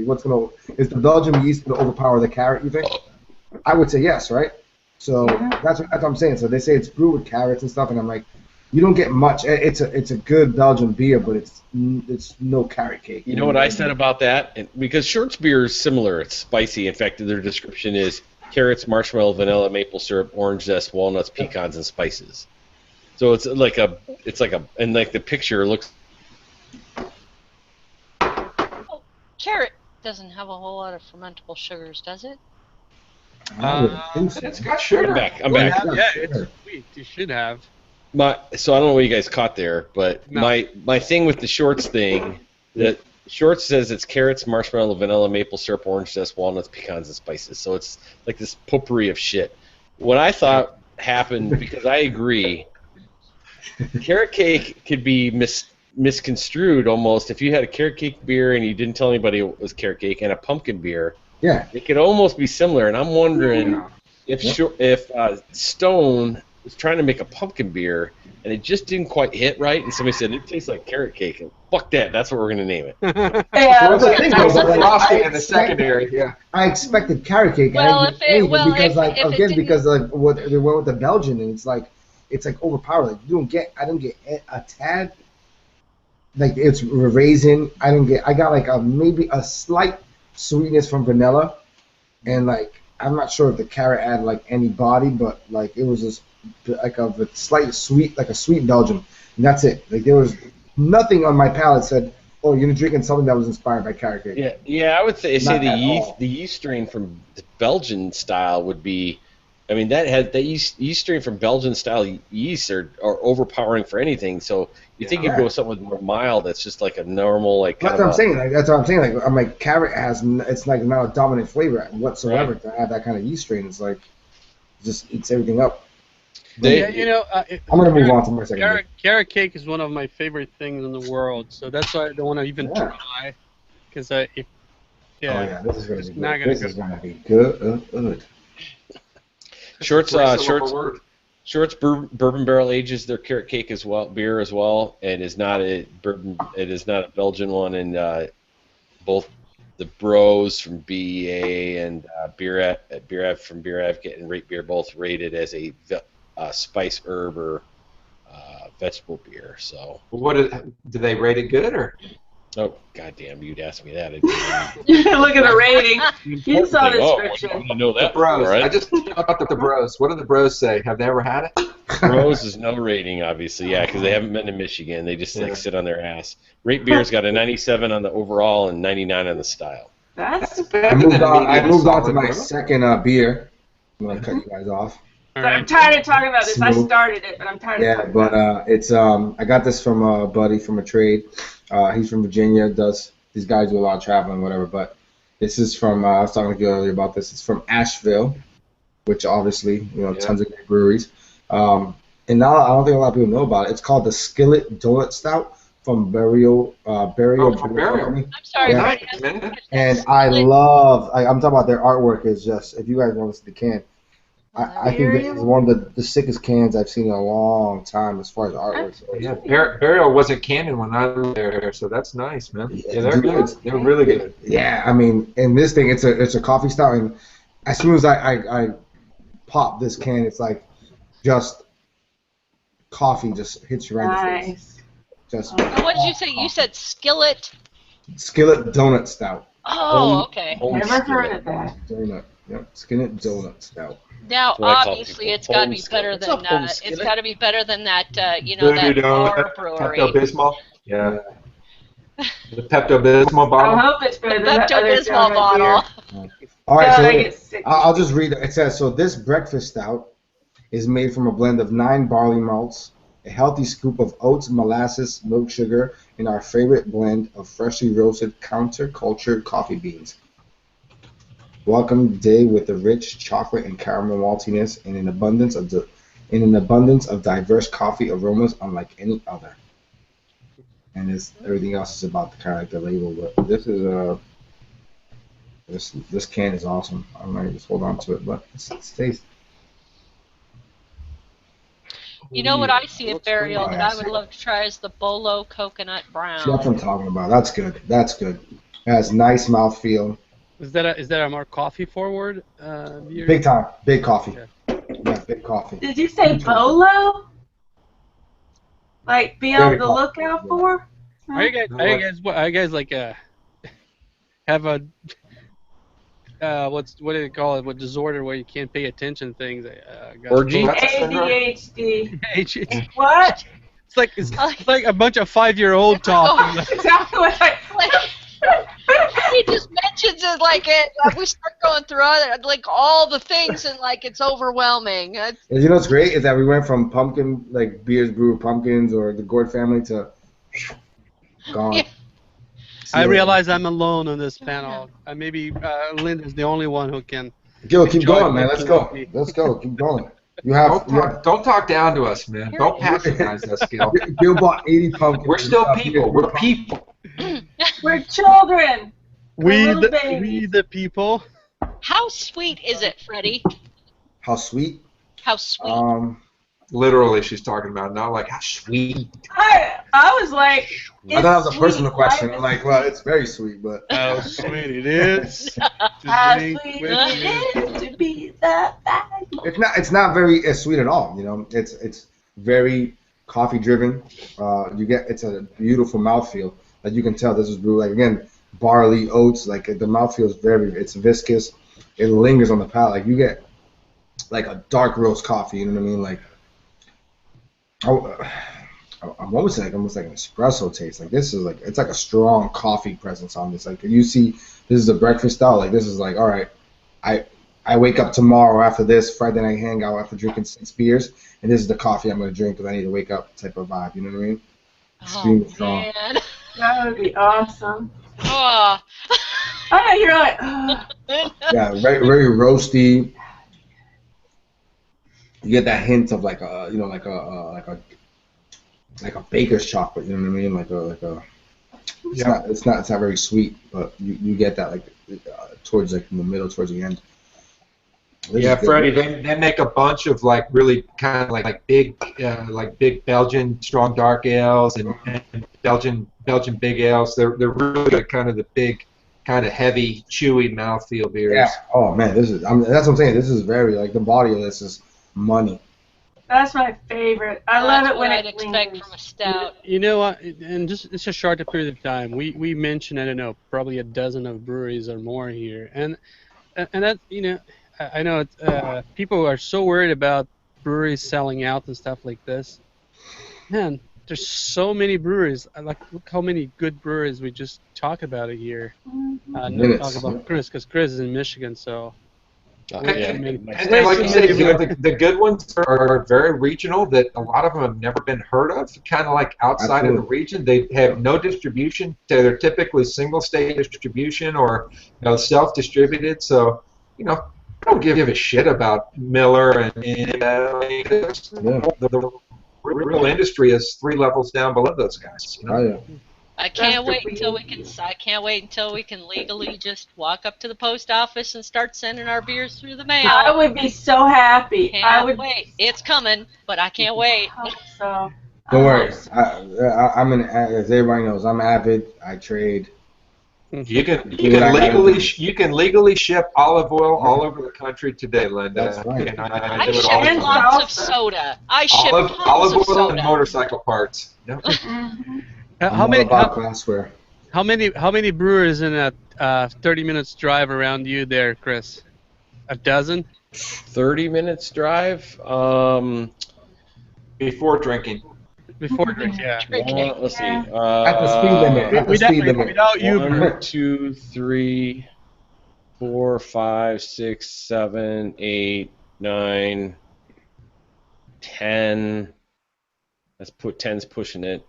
is the Belgian yeast gonna overpower the carrot? You think? I would say yes, right? So that's what I'm saying. So they say it's brewed with carrots and stuff, and I'm like, you don't get much. It's a good Belgian beer, but it's no carrot cake. You know what I said about that? Because Short's beer is similar. It's spicy. In fact, their description is carrots, marshmallow, vanilla, maple syrup, orange zest, walnuts, pecans, and spices. So it's like and like the picture looks. Oh, carrot doesn't have a whole lot of fermentable sugars, does it? I would think so. It's got sugar. I'm back. I'm back. Yeah, it's sweet. You should have. So I don't know what you guys caught there, but No. my thing with the Shorts thing, that Shorts says it's carrots, marshmallow, vanilla, maple syrup, orange zest, walnuts, pecans, and spices. So it's like this potpourri of shit. What I thought happened, because I agree, carrot cake could be misconstrued almost. If you had a carrot cake beer and you didn't tell anybody it was carrot cake, and a pumpkin beer, Yeah. it could almost be similar. And I'm wondering if Stone was trying to make a pumpkin beer and it just didn't quite hit right, and somebody said it tastes like carrot cake, and fuck that, that's what we're gonna name it. Well, Yeah. it's like there's some Like, frosting I in the secondary. Yeah. I expected carrot cake. Well, I didn't get anything because if it didn't- because like what they went with the Belgian, and it's like overpowering. I didn't get a tad. Like it's raisin. I got like maybe a slight sweetness from vanilla, and like I'm not sure if the carrot had like any body, but like it was just like a slight sweet, like a sweet Belgian, and that's it. Like there was nothing on my palate said, "Oh, you're drinking something that was inspired by carrot cake." Yeah, I would say Not the at all. yeast strain from the Belgian style would be. I mean, that yeast strain from Belgian style yeast are overpowering for anything. So you think you'd go with something more mild that's just like a normal like. That's what I'm saying. Like, that's what I'm saying. Like I'm like carrot it's like not a dominant flavor whatsoever to have that kind of yeast strain. It's like just eats everything up. Yeah, I'm gonna move on to my second. Carrot cake is one of my favorite things in the world, so that's why I don't want to even try. Because if Yeah. Oh yeah, this is gonna It's be not good. gonna This go. is gonna be good. Shorts, Bracelet shorts, of a word. Shorts bourbon barrel ages their carrot cake as well, beer as well, and is not a bourbon. It is not a Belgian one, and both the Bros from BEA and Beer from Beer Advocate and Rate Beer both rated as a spice herb or vegetable beer. So, Do they rate it good or? oh goddamn, you'd ask me that. Look at the rating. You saw the Oh, description. you know The that Bros. before, right? I just thought about the Bros. What do the Bros say? Have they ever had it? Bros is no rating, obviously, yeah, because they haven't been to Michigan. They just Yeah. like sit on their ass. Rate Beer's got a 97 on the overall and 99 on the style. That's better I moved than on. I medium moved on to solid my bro. second beer. I'm gonna cut you guys off. All I'm right. tired of talking about this. I Smooth. started it, but I'm tired of Yeah, talking but about it. it's I got this from a buddy from a trade. He's from Virginia. These guys do a lot of traveling, whatever. But this is from I was talking to you earlier about this. It's from Asheville, which obviously tons of great breweries. And now I don't think a lot of people know about it. It's called the Skillet Donut Stout from Burial From Brew Burial. Company. I'm sorry, Yeah. Freddie. Nice, man. And I'm talking about their artwork is just, if you guys want to see the can, I think this is one of the sickest cans I've seen in a long time as far as artwork. Yeah, Burial wasn't canon when I was there, so that's nice, man. Yeah, they're Dude, good. They're really good. Yeah, I mean, in this thing, it's a coffee stout, and as soon as I pop this can, it's like just coffee just hits you right in the face. Nice. Just What did you say? You said skillet. Skillet Donut Stout. Oh, okay. Home Never heard skillet. of that. Donut. Yep. Skillet Donut Stout. Now, That's what I call obviously, people. it's got to Home be skillet. better What's than up, home skillet? it's got to be better than that that Voodoo bar Donut, brewery. Pepto-Bismol. Yeah. The Pepto-Bismol I bottle. hope it's better than that other Pepto-Bismol donut bottle. beer. All right, God, so I wait, get sick. I'll just read it. It says, so this breakfast stout is made from a blend of 9 barley malts, a healthy scoop of oats, molasses, milk sugar, and our favorite blend of freshly roasted countercultured coffee beans. Welcome day with the rich chocolate and caramel maltiness and an abundance of diverse coffee aromas unlike any other. And everything else is about the kind of like the label, but this is this can is awesome. I might just hold on to it, but it's tasty. You know what I see at Looks Burial pretty that I nice. would love to try is the Bolo Coconut See, that's Brown. what I'm talking about. That's good. That's good. It has nice mouthfeel. Is that a more coffee forward beer? Big time. Big coffee. Yeah. Yeah, big coffee. Did you say bolo? Like be on the lookout for? Are you guys like have a what do they call it? What disorder where you can't pay attention to things? Orgy? ADHD. It's What? like a bunch of 5-year-old talking. That's exactly what I. He just mentions it like we start going through like all the things and like it's overwhelming. And you know what's great is that we went from pumpkin, like beers brewed with pumpkins or the Gourd family to gone. Yeah. I realize I'm alone on this panel. Maybe Linda's the only one who can. Gil, keep enjoy going, man. Let's go. coffee. Let's go. Keep going. You have Don't talk down to us, man. Don't patronize us, Gil. Gil bought 80 pumpkins. We're still people. We're people. We're children. We Little the babies. people. How sweet is it, Freddie? How sweet. How sweet. Literally, she's talking about not like how sweet. I was like. I thought that was a it's personal sweet, question. right? I'm like, well, it's very sweet, but How sweet it is. How drink sweet with it is to be the bad. it's not very sweet at all. You know, it's very coffee driven. It's a beautiful mouthfeel. Like you can tell this is brewed like again barley, oats. Like the mouthfeel is it's viscous. It lingers on the palate. Like you get like a dark roast coffee. You know what I mean? Like I'm almost like an espresso taste. Like this is like it's like a strong coffee presence on this. Like you see, this is a breakfast style. Like this is like all right. I wake up tomorrow after this Friday night hangout after drinking 6 beers, and this is the coffee I'm gonna drink because I need to wake up type of vibe. You know what I mean? Extremely strong. Man. That would be awesome. Oh. I know you're like. Ugh. Yeah, very roasty. You get that hint of like a like a baker's chocolate. You know what I mean? Like a Yeah. It's not very sweet, but you get that like towards like in the middle, towards the end. This Yeah, is good. Freddie. They make a bunch of like really kind of like big Belgian strong dark ales and Belgian big ales. They're really kind of the big, kind of heavy, chewy mouthfeel beers. Yeah. Oh man, this is. That's what I'm saying. This is very like the body of this is money. That's my favorite. I love That's it when what I'd it expect lingers. from a stout. You know what? And just it's a short period of time. We mentioned, I don't know, probably a dozen of breweries or more here, and that, I know people are so worried about breweries selling out and stuff like this. Man, there's so many breweries. Like, look how many good breweries we just talk about it here. Not Minutes. talk about Chris, because Chris is in Michigan, so. Yeah, And Way like too you say, many. the good ones are very regional. That a lot of them have never been heard of. Kind of like outside of the Absolutely. region, they have no distribution. They're typically single state distribution or self-distributed. So I don't give a shit about Miller and the real industry is 3 levels down below those guys. Oh yeah. I can't That's the wait until we can. I can't wait until we can legally just walk up to the post office and start sending our beers through the mail. I would be so happy. I Can't would wait. It's coming, but I can't wait. hope so. Don't I worry. hope so. I'm as everybody knows, I'm avid. I trade. You can legally ship olive oil all over the country today, Linda. That's right. And I do it all the ship And time. lots of salsa. soda. I ship Olive tons of oil soda. and motorcycle parts. Yep. Mhm. How I'm many? all about glassware. How many brewers in a 30 minutes drive around you there, Chris? A dozen? 30 minutes drive. Before drinking. Before drink, yeah. Drinking. Let's see. At the speed limit. At the speed limit. Without you, 1, 2, 3, 4, 5, 6, 7, 8, 9, 10. Let's put 10's pushing it.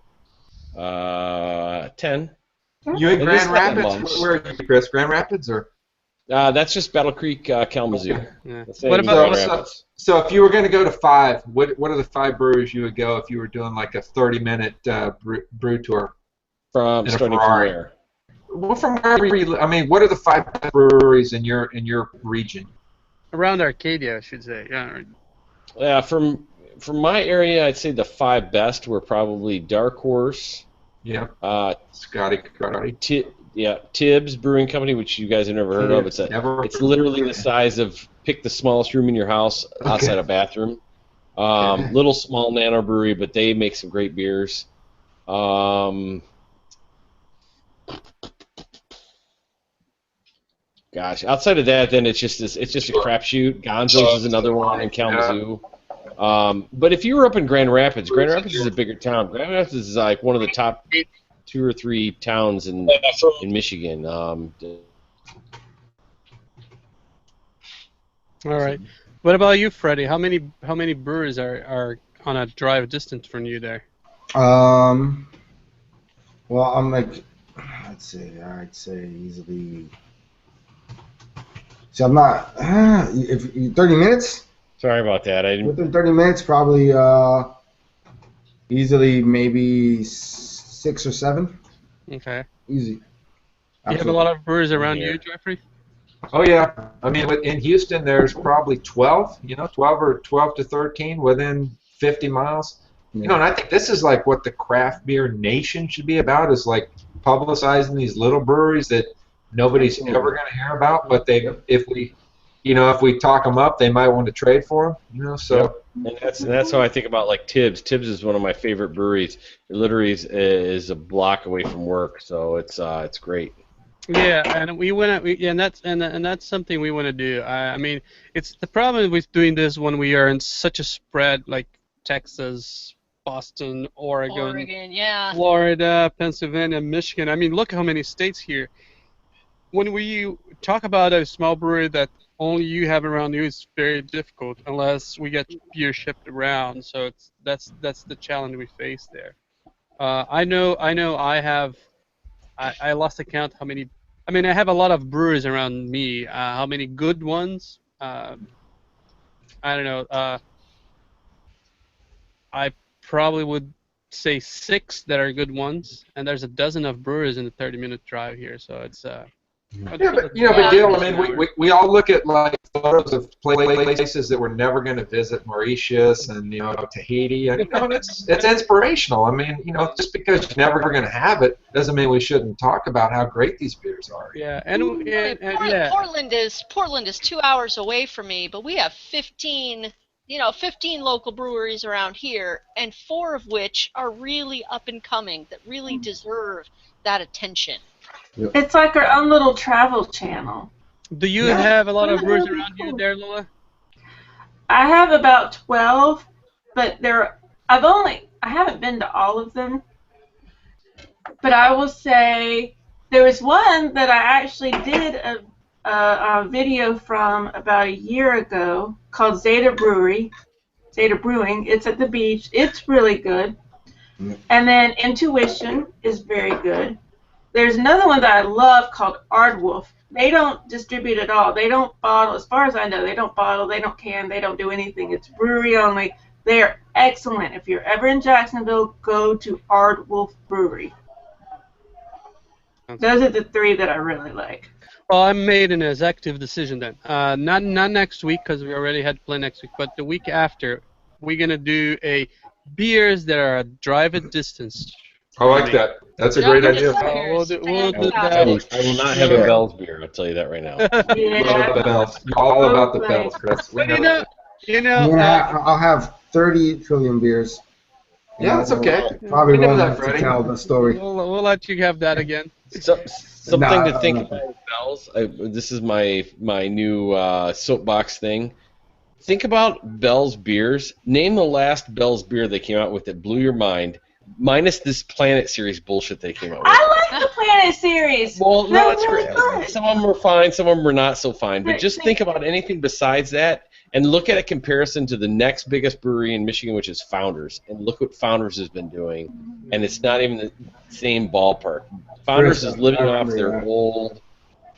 10. You in It is Grand 7 Rapids? months. Where are you, Chris? Grand Rapids or? That's just Battle Creek, Kalamazoo. Yeah. That's What in about- Grand Rapids. So if you were going to go to 5, what are the 5 breweries you would go if you were doing like a 30-minute brew tour? From in a starting from Ferrari. where? Well, from wherever you, I mean, what are the 5 breweries in your region? Around Arcadia, I should say. Yeah. Right. Yeah, from my area, I'd say the 5 best were probably Dark Horse, Yeah, uh, Scotty. Tibbs Brewing Company, which you guys have never heard of. It's literally the size of pick the smallest room in your house outside a bathroom. Little small nano brewery, but they make some great beers. Gosh, outside of that, then it's just a crapshoot. Gonzo's is another one in Kalamazoo. But if you were up in Grand Rapids is a bigger town. Grand Rapids is like one of the top 2 or 3 towns in Michigan. All right. What about you, Freddie? How many brewers are on a drive distance from you there? Well, I'm like, I'd say easily. So I'm not. If 30 minutes. Sorry about that. I didn't. Within 30 minutes, probably easily maybe 6 or 7. Okay. Easy. You have a lot of brewers around you, Jeffrey? Oh yeah, I mean, in Houston, there's probably 12. 12 to 13 within 50 miles. Yeah. And I think this is like what the craft beer nation should be about, is like publicizing these little breweries that nobody's ever going to hear about, but if we talk them up, they might want to trade for them. So. And that's how I think about like Tibbs. Tibbs is one of my favorite breweries. It literally is a block away from work, so it's great. Yeah, and that's something we want to do. I mean, it's the problem with doing this when we are in such a spread, like Texas, Boston, Oregon, yeah. Florida, Pennsylvania, Michigan. I mean, look how many states here. When we talk about a small brewery that only you have around you, it's very difficult unless we get beer shipped around. So that's the challenge we face there. I know. I lost the count how many. I mean, I have a lot of breweries around me. How many good ones? I don't know. I probably would say 6 that are good ones, and there's a dozen of breweries in the 30-minute drive here. So it's Yeah, but but Gil, I mean, we all look at like photos of places that we're never going to visit, Mauritius and Tahiti, and it's inspirational. I mean, just because you're never going to have it doesn't mean we shouldn't talk about how great these beers are. Yeah, Portland is 2 hours away from me, but we have 15 local breweries around here, and 4 of which are really up and coming that really deserve that attention. It's like our own little travel channel. Do you have a lot of breweries around you there, Lola? I have about 12, but I haven't been to all of them. But I will say there was one that I actually did a video from about a year ago called Zeta Brewing. It's at the beach. It's really good. And then Intuition is very good. There's another one that I love called Aardwolf. They don't distribute at all. They don't bottle. As far as I know, they don't bottle, they don't can, they don't do anything. It's brewery only. They are excellent. If you're ever in Jacksonville, go to Aardwolf Brewery. Those are the 3 that I really like. Well, I made an executive decision then. Not next week because we already had planned next week, but the week after, we're going to do a beers that are a drive-in distance. I like that. That's a great idea. We'll do that. I will not have a Bell's beer. I'll tell you that right now. Love the bells. You're all about the bells, Chris. But I'll have 30 trillion beers. Yeah, that's okay. Probably We know won't that, have to Freddie. tell the story. We'll let you have that again. Something to think about with Bell's. This is my new soapbox thing. Think about Bell's beers. Name the last Bell's beer they came out with that blew your mind, minus this Planet Series bullshit they came out with. I like the Planet Series. Well, no, it's really great. good. Some of them were fine, some of them were not so fine. But just think about anything besides that, and look at a comparison to the next biggest brewery in Michigan, which is Founders. And look what Founders has been doing, and it's not even the same ballpark. Founders is living off their old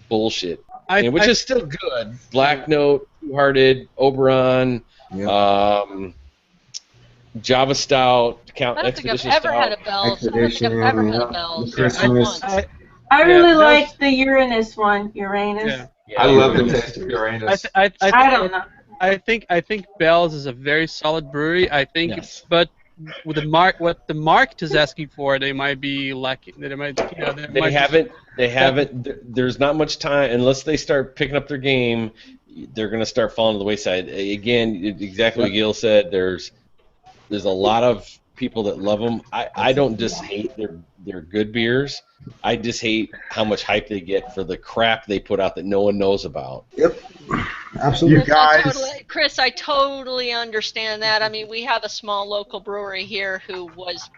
bullshit, which is still good. Black Note, Two Hearted, Oberon, Java Stout, I don't think I've Expedition ever Stout. had a Bell's. I don't think I've ever had a Bell's. Christmas. I really like the Uranus one. Uranus. Yeah. I love the taste of Uranus. I don't know. I think Bell's is a very solid brewery. I think, Yes. but with what the market is asking for, they might be lacking. They haven't. There's not much time unless they start picking up their game. They're going to start falling to the wayside. Again, exactly what Gil said. There's a lot of people that love them. I don't just hate their good beers. I just hate how much hype they get for the crap they put out that no one knows about. Yep. Absolutely. Chris, I totally understand that. I mean, we have a small local brewery here who was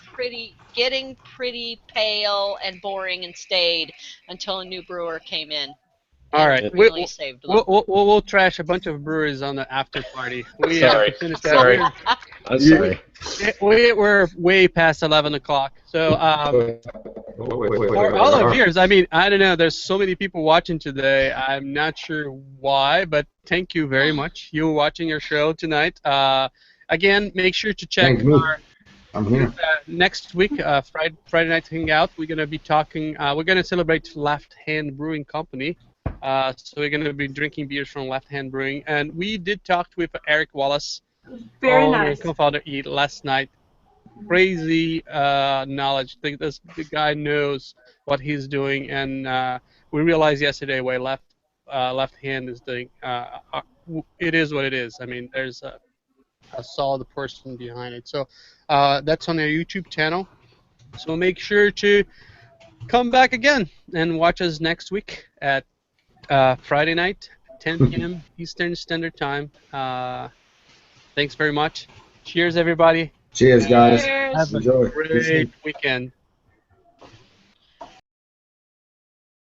getting pretty pale and boring and stayed until a new brewer came in. All right, Really saved them. we'll trash a bunch of breweries on the after party. We have Sorry. to finish that. Sorry. I'm sorry. We're way past 11 o'clock. So for all of yours, I mean, I don't know. There's so many people watching today. I'm not sure why, but thank you very much. You watching your show tonight. Again, make sure to check I'm here. Next week, Friday Night Hangout. We're gonna be talking. We're gonna celebrate Left Hand Brewing Company. So we're going to be drinking beers from Left Hand Brewing. And we did talk with Eric Wallace, Very nice. co-founder, last night. Crazy knowledge. The guy knows what he's doing. And we realized yesterday why Left Hand is doing. It is what it is. I mean, there's a solid person behind it. So that's on our YouTube channel. So make sure to come back again and watch us next week at Friday night, 10 p.m. Eastern Standard Time. Thanks very much. Cheers, everybody. Cheers, guys. Cheers. Have a Enjoy. great weekend.